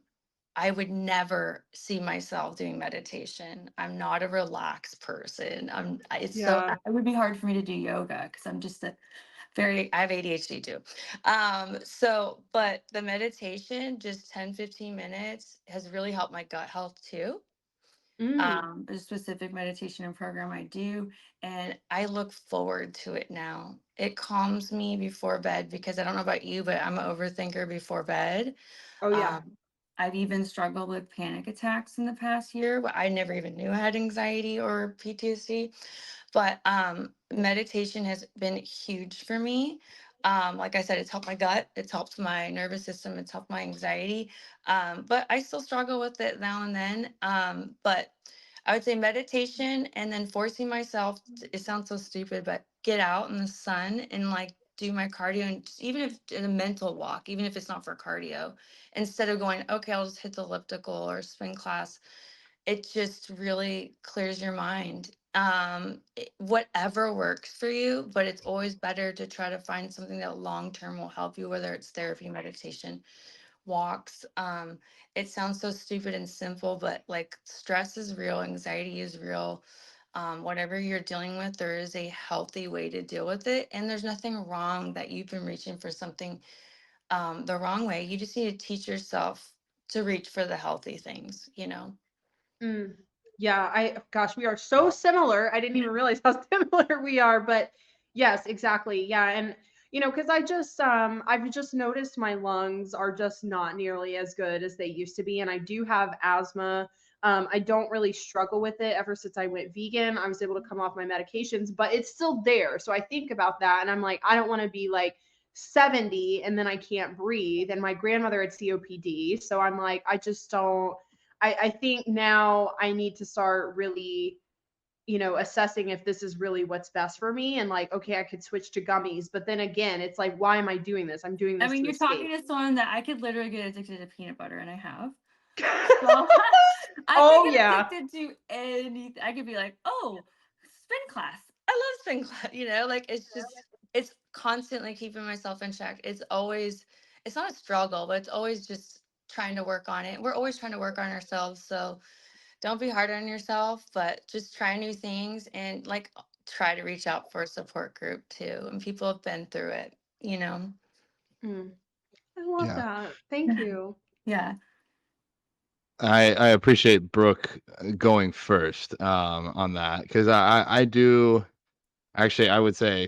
I would never see myself doing meditation. I'm not a relaxed person. Yeah. It would be hard for me to do yoga because I'm just I have ADHD too. But the meditation, just 10-15 minutes, has really helped my gut health too. Mm. A specific meditation and program I do, and I look forward to it now. It calms me before bed because I don't know about you, but I'm an overthinker before bed. Oh, yeah. Um, I've even struggled with panic attacks in the past year, but I never even knew I had anxiety or PTSD. But meditation has been huge for me. Like I said, it's helped my gut, it's helped my nervous system, it's helped my anxiety. But I still struggle with it now and then. But I would say meditation and then forcing myself, it sounds so stupid, but get out in the sun and like do my cardio, and even if in a mental walk, even if it's not for cardio, instead of going, okay, I'll just hit the elliptical or spin class, it just really clears your mind. Whatever works for you, but it's always better to try to find something that long term will help you, whether it's therapy, meditation, walks. It sounds so stupid and simple, but like stress is real, anxiety is real. Whatever you're dealing with, there is a healthy way to deal with it. And there's nothing wrong that you've been reaching for something the wrong way. You just need to teach yourself to reach for the healthy things, you know? Mm. Yeah, gosh, we are so similar. I didn't even realize how similar we are, but yes, exactly. Yeah, and because I've just noticed my lungs are just not nearly as good as they used to be, and I do have asthma. I don't really struggle with it ever since I went vegan. I was able to come off my medications, but it's still there. So I think about that and I'm like, I don't want to be like 70 and then I can't breathe. And my grandmother had COPD. So I'm like, I just don't I think now I need to start really, assessing if this is really what's best for me, and like, okay, I could switch to gummies. But then again, it's like, why am I doing this? I'm doing I this mean, to you're talking escape. to someone that I could literally get addicted to peanut butter, and I have. So I could Oh get yeah. addicted to anything. I could be like, oh, spin class. I love spin class. Like it's constantly keeping myself in check. It's not a struggle, but it's always just trying to work on it. We're always trying to work on ourselves. So don't be hard on yourself, but just try new things and like try to reach out for a support group too. And people have been through it. Mm, I love Yeah. that. Thank you. Yeah. I appreciate Brooke going first on that, because I do actually. I would say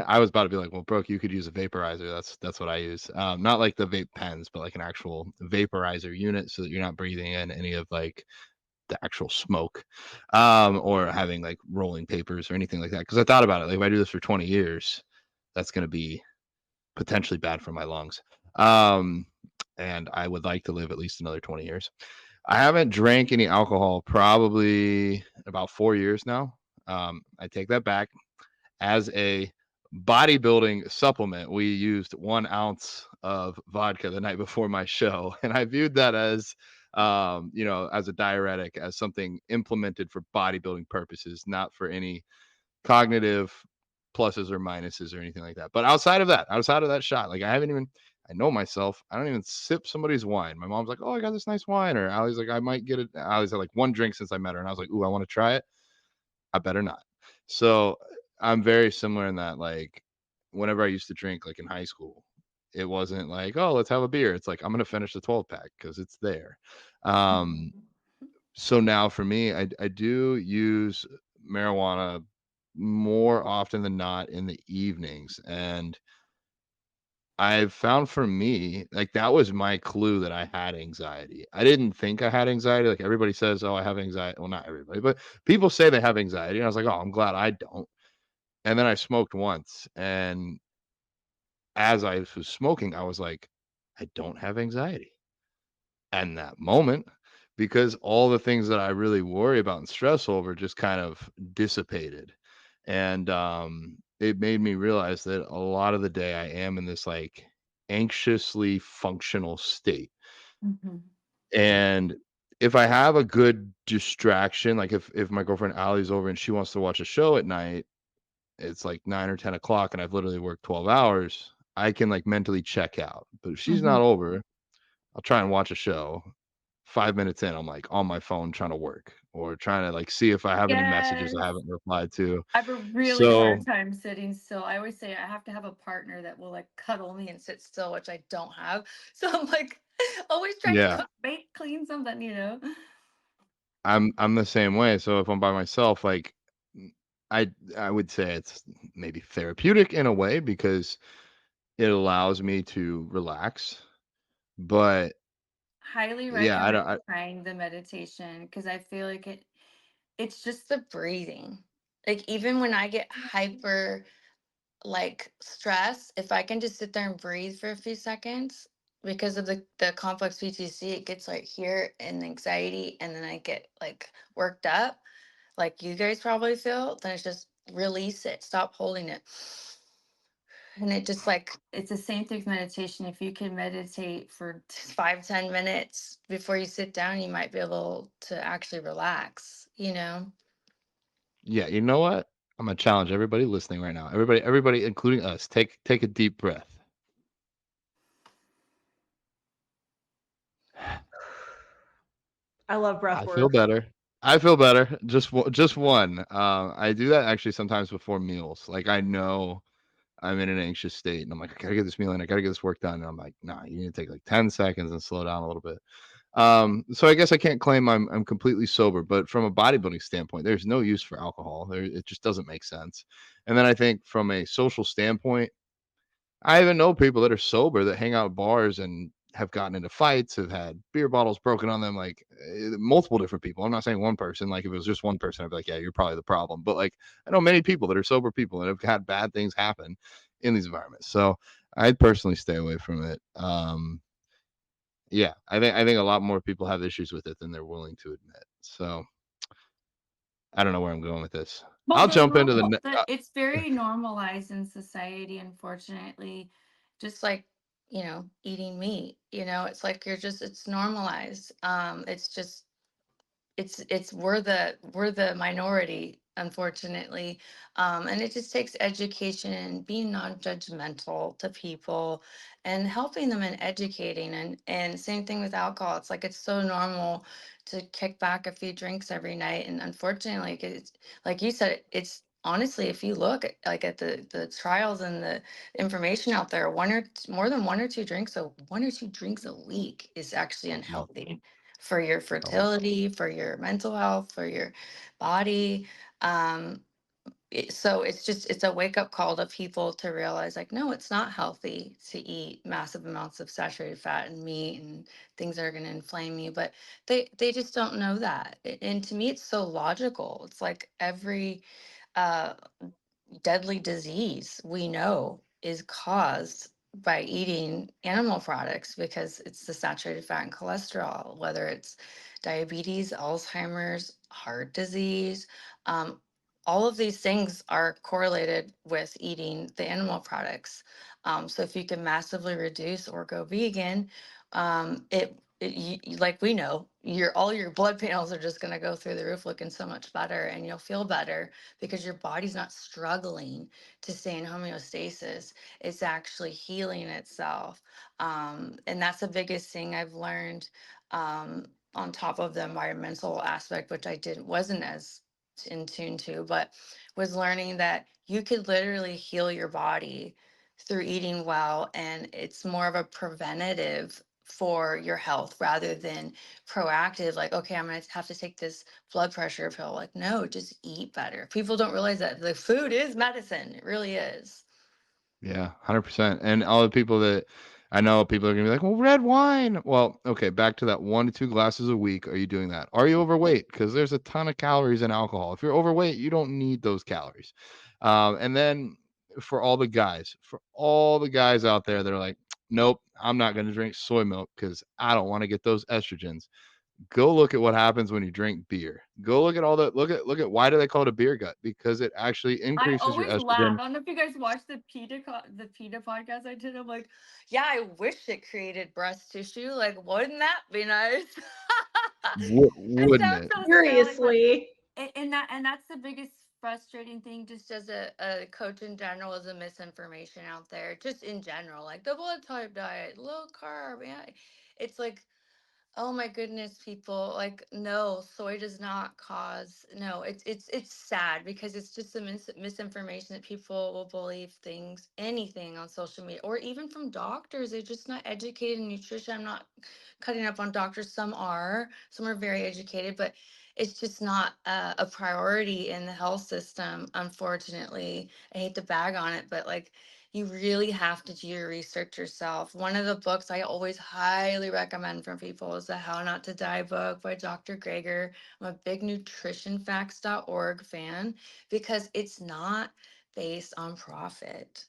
I was about to be like, well, Brooke, you could use a vaporizer. That's what I use. Not like the vape pens, but like an actual vaporizer unit, so that you're not breathing in any of like the actual smoke, or having like rolling papers or anything like that. Because I thought about it, like if I do this for 20 years, that's going to be potentially bad for my lungs. Um, and I would like to live at least another 20 years. I haven't drank any alcohol probably about 4 years now. I take that back. As a bodybuilding supplement, we used 1 ounce of vodka the night before my show, and I viewed that as, as a diuretic, as something implemented for bodybuilding purposes, not for any cognitive pluses or minuses or anything like that. But outside of that shot, like I know myself. I don't even sip somebody's wine. My mom's like, "Oh, I got this nice wine," or Allie's like, "I might get it." Allie's had like one drink since I met her, and I was like, "Ooh, I want to try it." I better not. So I'm very similar in that, like, whenever I used to drink, like in high school, it wasn't like, "Oh, let's have a beer." It's like I'm gonna finish the 12 pack because it's there. Um, Mhm. so now for me, I do use marijuana more often than not in the evenings, and I've found for me, like, that was my clue that I had anxiety. I didn't think I had anxiety, like, everybody says, "Oh, I have anxiety." Well, not everybody, but people say they have anxiety, and I was like, "Oh, I'm glad I don't." And then I smoked once, and as I was smoking, I was like, "I don't have anxiety." And that moment, because all the things that I really worry about and stress over just kind of dissipated. And it made me realize that a lot of the day I am in this like anxiously functional state. Mhm. And if I have a good distraction, like if my girlfriend Allie's over and she wants to watch a show at night, it's like 9 or 10 o'clock and I've literally worked 12 hours, I can like mentally check out. But if she's not Mhm. over, I'll try and watch a show. 5 minutes in, I'm, like, on my phone trying to work or trying to, like, see if I have any messages I Yes. haven't replied to. I have a really So hard time sitting still. I always say I have to have a partner that will like cuddle me and sit still, which I don't have. So I'm like always trying to yeah, cook, bake, clean something, you know? I'm the same way. So if I'm by myself, like, mm, I I would say it's maybe therapeutic in a way because it allows me to relax, but Highly yeah, I don't recommend trying the meditation because I feel like it's just the breathing. Like even when I get hyper like stress, if I can just sit there and breathe for a few seconds because of the complex PTC, it gets like here and anxiety, and then I get like worked up, like you guys probably feel. Then it's just release it, stop holding it, and it just like it's the same thing with meditation. If you can meditate for 5-10 minutes before you sit down, you might be able to actually relax. You know. yeah, you know what? I'm gonna challenge everybody listening right now. Everybody, including us, take a deep breath. I love breath I feel work. better. I feel better. Just one. I do that actually sometimes before meals. Like I know I'm in an anxious state, and I'm like, I gotta get this meal in. I gotta get this work done. And I'm like, nah, you need to take like 10 seconds and slow down a little bit. So I guess I can't claim I'm completely sober, but from a bodybuilding standpoint, there's no use for alcohol. It just doesn't make sense. And then I think from a social standpoint, I even know people that are sober that hang out at bars and have gotten into fights, have had beer bottles broken on them, like multiple different people. I'm not saying one person. Like if it was just one person, I'd be like, yeah, you're probably the problem. But like I know many people that are sober people that have had bad things happen in these environments. So I'd personally stay away from it. Yeah, I think a lot more people have issues with it than they're willing to admit. So I don't know where I'm going with this. Well, I'll the jump into normal, it's very normalized in society, unfortunately. Just like, eating meat, it's like it's normalized. It's just it's we're the minority, unfortunately. And it just takes education and being non-judgmental to people and helping them and educating, and same thing with alcohol. It's like it's so normal to kick back a few drinks every night, and unfortunately, like, it's like you said, it's honestly, if you look at, like, at the trials and the information out there, more than 1 or 2 drinks, so 1 or 2 drinks a week is actually No. unhealthy for your Oh, fertility, for your mental health, for your body. Um, so it's a wake up call to people to realize, like, no, it's not healthy to eat massive amounts of saturated fat and meat and things that are going to inflame you. But they just don't know that. And to me, it's so logical. It's like every uh, deadly disease we know is caused by eating animal products because it's the saturated fat and cholesterol, whether it's diabetes, Alzheimer's, heart disease. Um, all of these things are correlated with eating the animal products. So if you can massively reduce or go vegan, like we know, your all your blood panels are just going to go through the roof looking so much better, and you'll feel better because your body's not struggling to stay in homeostasis. It's actually healing itself. And that's the biggest thing I've learned, on top of the environmental aspect, which I didn't wasn't as in tune to, but was learning that you could literally heal your body through eating well, and it's more of a preventative for your health rather than proactive, like, okay, I'm going to have to take this blood pressure pill. Like, no, just eat better. People don't realize that the food is medicine. It really is. Yeah, 100%. And all the people that I know, people are gonna be like, "Well, red wine." Well, okay, back to that 1 to 2 glasses a week. Are you doing that? Are you overweight? Because there's a ton of calories in alcohol. If you're overweight, you don't need those calories. And then for all the guys out there that are like, "Nope, I'm not gonna drink soy milk because I don't want to get those estrogens." Go look at what happens when you drink beer. Go look at all the look at why do they call it a beer gut? Because it actually I increases your always laugh. estrogen. I don't know if you guys watched the PETA podcast I did. I'm like, yeah, I wish it created breast tissue. Like, wouldn't that be nice? It Wouldn't sounds it? so silly, but Seriously. and that's the biggest frustrating thing, just as a coach in general, is the misinformation out there, just in general, like the blood type diet, low carb. Yeah, it's like, oh my goodness, people, like, no, soy does not cause, no, it's sad because it's just the misinformation that people will believe things, anything on social media or even from doctors. They're just not educated in nutrition. I'm not cutting up on doctors. Some are very educated, but it's just not a priority in the health system, unfortunately. I hate to bag on it, but like, you really have to do your research yourself. One of the books I always highly recommend for people is the How Not to Die book by Dr. Greger. I'm a big nutritionfacts.org fan because it's not based on profit.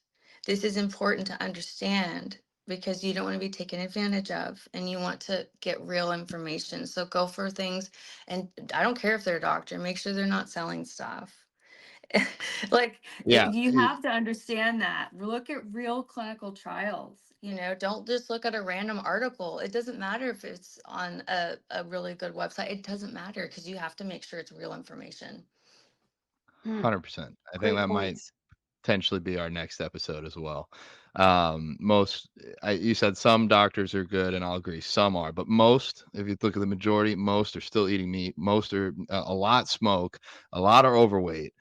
This is important to understand because you don't want to be taken advantage of and you want to get real information. So go for things, and I don't care if they're a doctor, make sure they're not selling stuff. Like, Yeah, you have to understand that. Look at real clinical trials. Don't just look at a random article. It doesn't matter if it's on a really good website. It doesn't matter because you have to make sure it's real information. 100%. I think Great that might points. potentially be our next episode as well. You said some doctors are good, and I'll agree, some are, but most, if you look at the majority, most are still eating meat. Most are a lot smoke, a lot are overweight.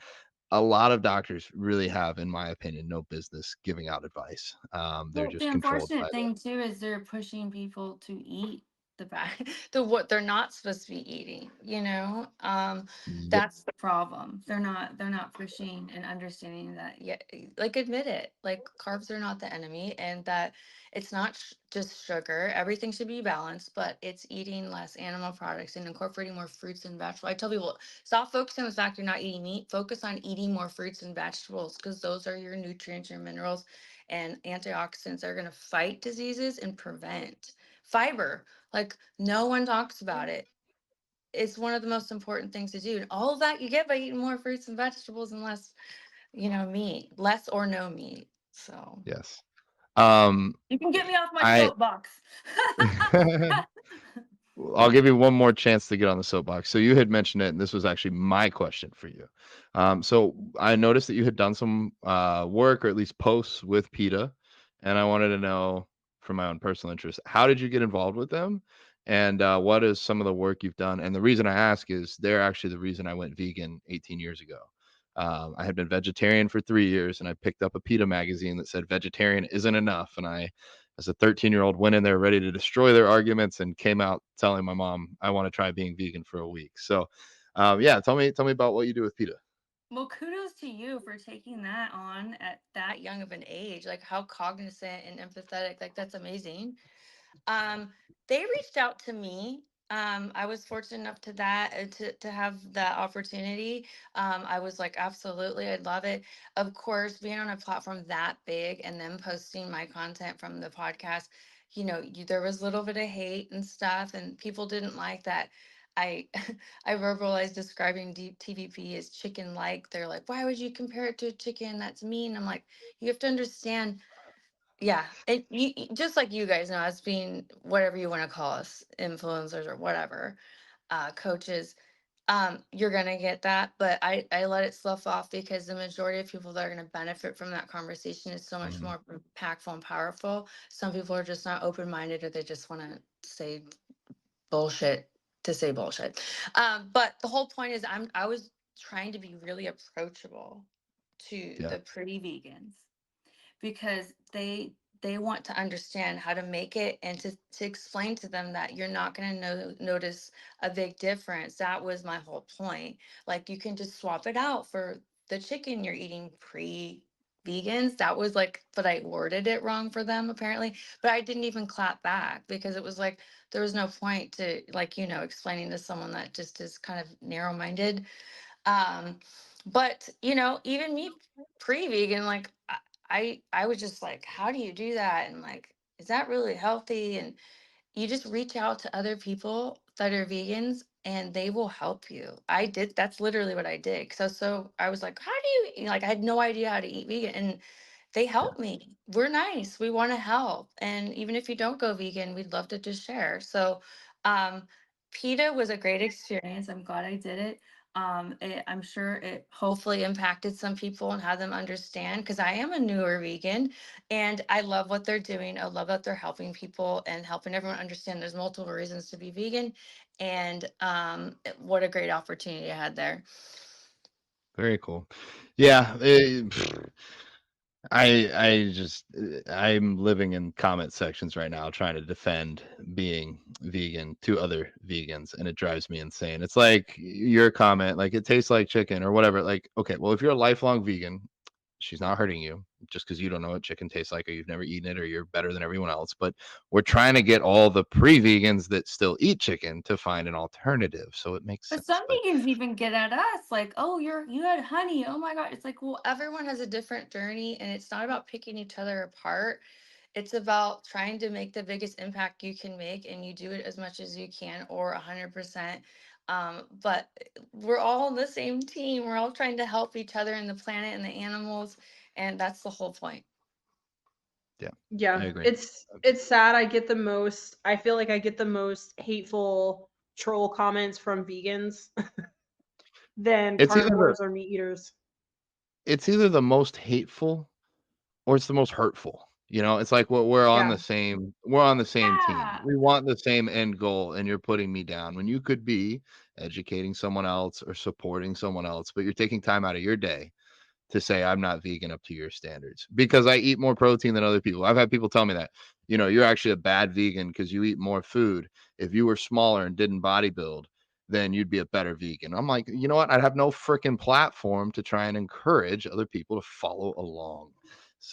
A lot of doctors really have, in my opinion, no business giving out advice. They're Well, the just controlled by unfortunate thing too is they're pushing people to eat the bad, the what they're not supposed to be eating. the. That's the problem. They're not pushing and understanding that, yeah, like, admit it. Like, carbs are not the enemy, and that it's not just sugar. Everything should be balanced, but it's eating less animal products and incorporating more fruits and vegetables. I tell people, stop focusing on the fact you're not eating meat. Focus on eating more fruits and vegetables because those are your nutrients, your minerals, and antioxidants are going to fight diseases and prevent. Fiber, like, no one talks about it. It's one of the most important things to do. And all of that you get by eating more fruits and vegetables and less, meat, less or no meat. So Yes. Um, you can get me off my I soapbox. I'll give you one more chance to get on the soapbox. So you had mentioned it, and this was actually my question for you. So I noticed that you had done some work, or at least posts with PETA, and I wanted to know, from my own personal interest, how did you get involved with them, and what is some of the work you've done? And the reason I ask is they're actually the reason I went vegan 18 years ago. I had been vegetarian for 3 years, and I picked up a PETA magazine that said vegetarian isn't enough, and I, as a 13-year-old, went in there ready to destroy their arguments and came out telling my mom I want to try being vegan for a week. So, yeah, tell me about what you do with PETA. Well, kudos to you for taking that on at that young of an age. Like, how cognizant and empathetic. Like, that's amazing. Um, they reached out to me. I was fortunate enough to have that opportunity. I was like, absolutely, I'd love it. Of course, being on a platform that big and then posting my content from the podcast, there was a little bit of hate and stuff, and people didn't like that. I I verbalized describing TVP as chicken like. They're like, why would you compare it to a chicken? That's mean. I'm like, you have to understand. Yeah, just like you guys know, as being whatever you want to call us, influencers or whatever, coaches, you're gonna get that. But I let it slough off because the majority of people that are gonna benefit from that conversation is so much Mhm. more impactful and powerful. Some people are just not open minded, or they just want to say bullshit to say bullshit. But the whole point is, I was trying to be really approachable to Yeah. the pretty vegans because they want to understand how to make it, and to explain to them that you're not going to notice a big difference. That was my whole point. Like, you can just swap it out for the chicken you're eating pre vegans. That was like, but I worded it wrong for them apparently. But I didn't even clap back because it was like there was no point to, like, explaining to someone that just is kind of narrow minded. um, but even me pre-vegan, like I was just like, how do you do that? And like, is that really healthy? And you just reach out to other people that are vegans and they will help you. I did. That's literally what I did. So I was like, how do like, I had no idea how to eat vegan. And they Yeah. help me. We're nice. We want to help. And even if you don't go vegan, we'd love to just share. So um PETA was a great experience. I'm glad I did it. I'm sure it hopefully impacted some people and had them understand, because I am a newer vegan and I love what they're doing. I love that they're helping people and helping everyone understand there's multiple reasons to be vegan. And what a great opportunity I had there. Very cool. Yeah. I'm living in comment sections right now trying to defend being vegan to other vegans, and it drives me insane. It's like your comment, like it tastes like chicken or whatever. Like, okay, well, if you're a lifelong vegan, she's not hurting you just because you don't know what chicken tastes like, or you've never eaten it, or you're better than everyone else. But we're trying to get all the pre-vegans that still eat chicken to find an alternative, so it makes But sense. some But vegans even get at us like, oh, you had honey. Oh my God. It's like, well, everyone has a different journey, and it's not about picking each other apart. It's about trying to make the biggest impact you can make, and you do it as much as you can, or 100%. But we're all on the same team. We're all trying to help each other and the planet and the animals. And that's the whole point. yeah, I Yeah, agree. it's sad. I feel like I get the most hateful troll comments from vegans than It's either the carnivores or meat eaters. it's either the most hateful or it's the most hurtful. It's like, well, Yeah. we're on the same team. Yeah. We want the same end goal, and you're putting me down when you could be educating someone else or supporting someone else, but you're taking time out of your day to say I'm not vegan up to your standards because I eat more protein than other people. I've had people tell me that, you're actually a bad vegan because you eat more food. If you were smaller and didn't bodybuild, then you'd be a better vegan. I'm like, you know what? I'd have no freaking platform to try and encourage other people to follow along.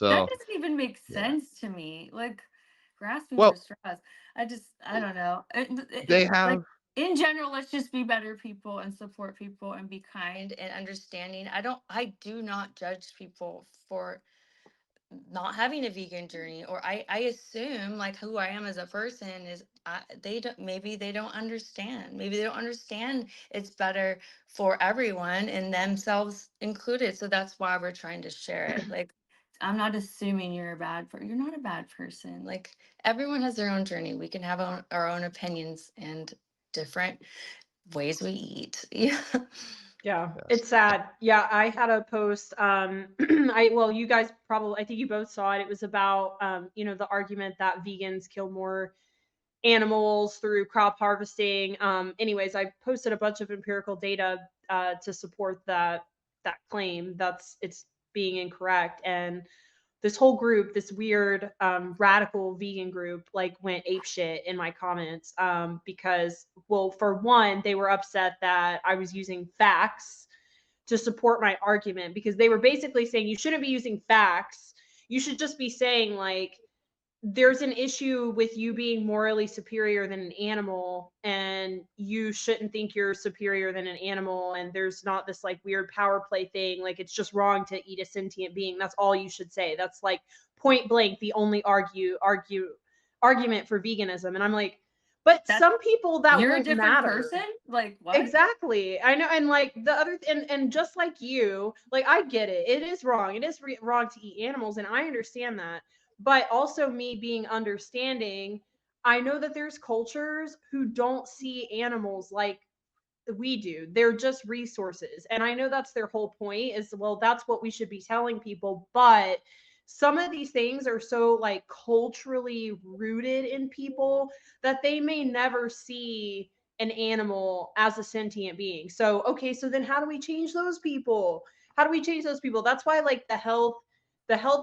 That So, doesn't even make yeah. sense to me. Like, grasping for Well, straws. I don't know. they have Like, in general, let's just be better people and support people and be kind and understanding. I do not judge people for not having a vegan journey, or I assume like who I am as a person is, they don't understand. Maybe they don't understand it's better for everyone and themselves included. So that's why we're trying to share it. Like, I'm not assuming you're not a bad person. Like, everyone has their own journey. We can have our own opinions and different ways we eat. Yeah. Yeah, yes. it's sad. Yeah, I had a post. You guys probably, I think you both saw it. It was about, the argument that vegans kill more animals through crop harvesting. Anyways, I posted a bunch of empirical data to support that claim. It's being incorrect, and this whole group, this weird radical vegan group, like went apeshit in my comments because, well, for one, they were upset that I was using facts to support my argument, because they were basically saying you shouldn't be using facts. You should just be saying like there's an issue with you being morally superior than an animal, and you shouldn't think you're superior than an animal, and there's not this like weird power play thing, like it's just wrong to eat a sentient being. That's all you should say. That's like point blank the only argument for veganism. And I'm like, but That's some people that you're a won't different matter. person. Like what? Exactly. I know. And like the other, and just like you, like I get it. It is wrong. It is wrong to eat animals. And I understand that. But also, me being understanding, I know that there's cultures who don't see animals like we do. They're just resources. And I know that's their whole point is, well, that's what we should be telling people. But some of these things are so like culturally rooted in people that they may never see an animal as a sentient being. So, okay, so then how do we change those people? How do we change those people? That's why like the health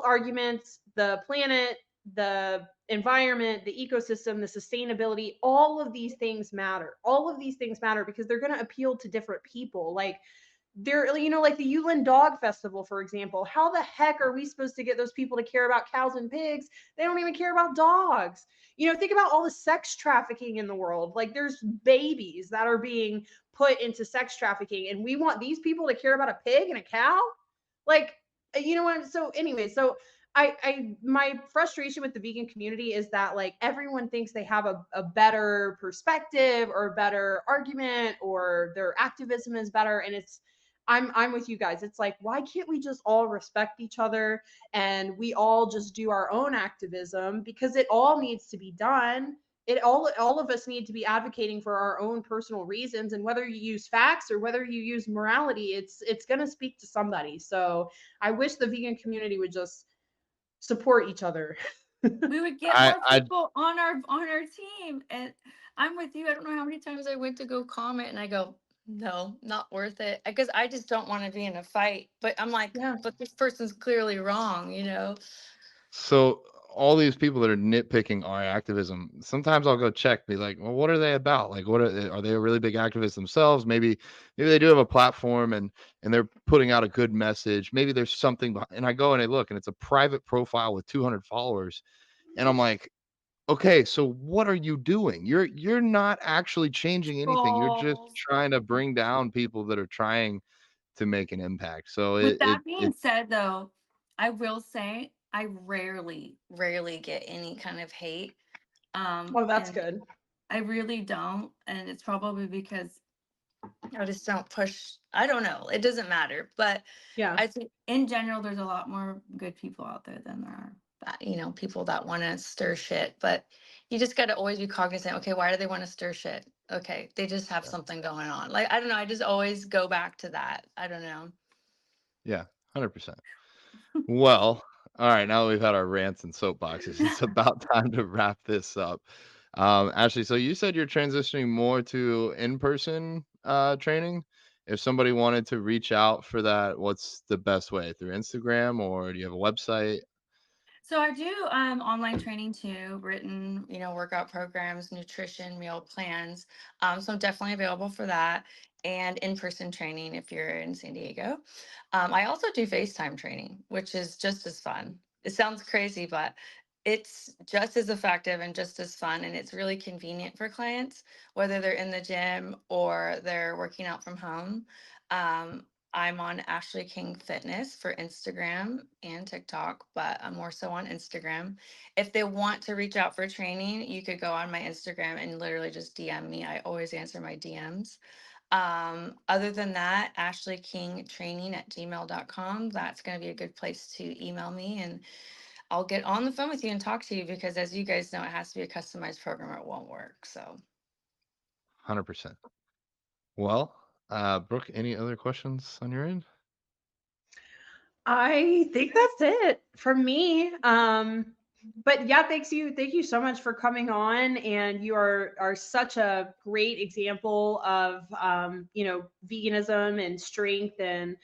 arguments, the planet, the environment, the ecosystem, the sustainability, all of these things matter. All of these things matter because they're going to appeal to different people. Like they're, like the Yulin Dog Festival, for example. How the heck are we supposed to get those people to care about cows and pigs? They don't even care about dogs. Think about all the sex trafficking in the world. Like there's babies that are being put into sex trafficking, and we want these people to care about a pig and a cow? Like, you know what? So anyway, so my frustration with the vegan community is that like everyone thinks they have a better perspective or a better argument or their activism is better. And I'm with you guys. It's like, why can't we just all respect each other and we all just do our own activism, because it all needs to be done. All of us need to be advocating for our own personal reasons, and whether you use facts or whether you use morality, it's going to speak to somebody. So I wish the vegan community would just support each other. We would get I more I people on our team. And I'm with you. I don't know how many times I went to go comment and I go, no, not worth it. Because I just don't want to be in a fight. But I'm like, Yeah. but this person's clearly wrong. So all these people that are nitpicking our activism, sometimes I'll go check, be like, well, what are they about? Like, what are they a really big activist themselves? Maybe they do have a platform and they're putting out a good message. Maybe there's something behind, and I go and I look and it's a private profile with 200 followers. And I'm like, okay, so what are you doing? You're not actually changing anything. You're just Trolls. trying to bring down people that are trying to make an impact. So With it it that being it said, though, I will say I rarely get any kind of hate. Oh, that's And good. I really don't. And it's probably because I just don't push. I don't know. It doesn't matter. But Yeah. I think in general, there's a lot more good people out there than there are people that want to stir shit. But you just got to always be cognizant. Okay, why do they want to stir shit? Okay, they just have something going on. Like, I don't know. I just always go back to that. I don't know. yeah, 100%. Well, all right, now that we've had our rants and soapboxes, it's about time to wrap this up. Ashley, so you said you're transitioning more to in-person training. If somebody wanted to reach out for that, what's the best way? Through Instagram, or do you have a website? So I do online training too, written, workout programs, nutrition, meal plans. So I'm definitely available for that, and in-person training if you're in San Diego. I also do FaceTime training, which is just as fun. It sounds crazy, but it's just as effective and just as fun, and it's really convenient for clients, whether they're in the gym or they're working out from home. Um, I'm on Ashley King Fitness for Instagram and TikTok, but I'm more so on Instagram. If they want to reach out for training, you could go on my Instagram and literally just DM me. I always answer my DMs. Other than that, Ashley King Training at gmail.com. That's going to be a good place to email me, and I'll get on the phone with you and talk to you, because as you guys know, it has to be a customized program or it won't work. So 100%. Well, Brooke, any other questions on your end? I think that's it for me. But yeah, thank you so much for coming on, and you are such a great example of veganism and strength and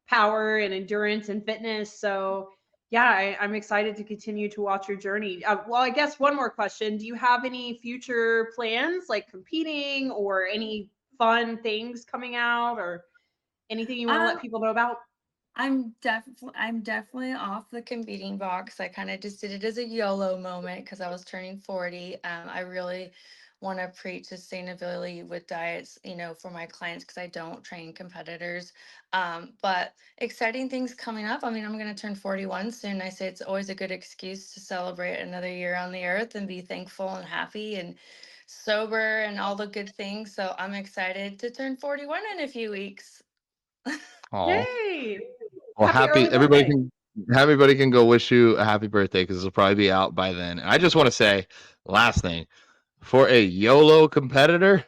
power and endurance and fitness. So yeah, I'm excited to continue to watch your journey. Well, I guess one more question: do you have any future plans, like competing, or any fun things coming out, or anything you want to let um, people know about? I'm definitely off the competing box. I kind of just did it as a YOLO moment because I was turning 40. I really want to preach sustainability with diets, for my clients because I don't train competitors. But exciting things coming up. I mean, I'm going to turn 41 soon. I say it's always a good excuse to celebrate another year on the earth and be thankful and happy and sober and all the good things. So I'm excited to turn 41 in a few weeks. Oh, Yay! well, Happy early everybody birthday. can everybody can go wish you a happy birthday because it'll probably be out by then. And I just want to say, last thing, for a YOLO competitor,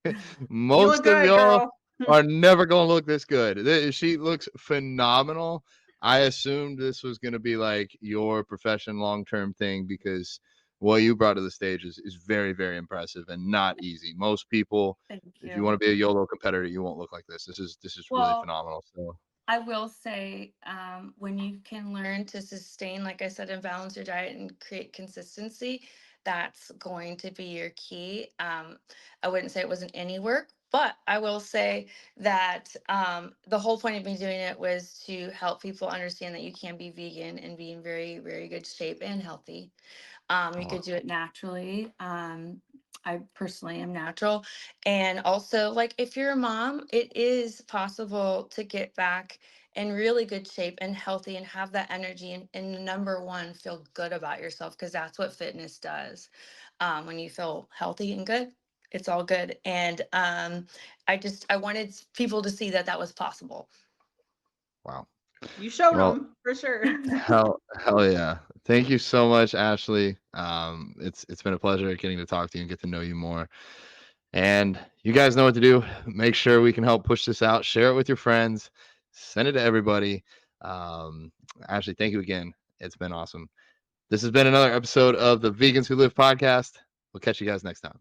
You look most of good, y'all girl. are never going to look this good. She looks phenomenal. I assumed this was going to be like your profession long-term thing because what you brought to the stage is very, very impressive and not easy. Most people, Thank if you you. want to be a YOLO competitor, you won't look like this. This is really Well, phenomenal. So I will say, when you can learn to sustain, like I said, and balance your diet and create consistency, that's going to be your key. I wouldn't say it wasn't any work, but I will say that the whole point of me doing it was to help people understand that you can be vegan and be in very, very good shape and healthy. You could do it naturally. I personally am natural. And also, like, if you're a mom, it is possible to get back in really good shape and healthy and have that energy. And number one, feel good about yourself because that's what fitness does. When you feel healthy and good, it's all good. And I wanted people to see that that was possible. wow. You showed Well, them for sure. hell yeah. Thank you so much, Ashley. It's been a pleasure getting to talk to you and get to know you more. And you guys know what to do. Make sure we can help push this out. Share it with your friends. Send it to everybody. Ashley, thank you again. It's been awesome. This has been another episode of the Vegans Who Live podcast. We'll catch you guys next time.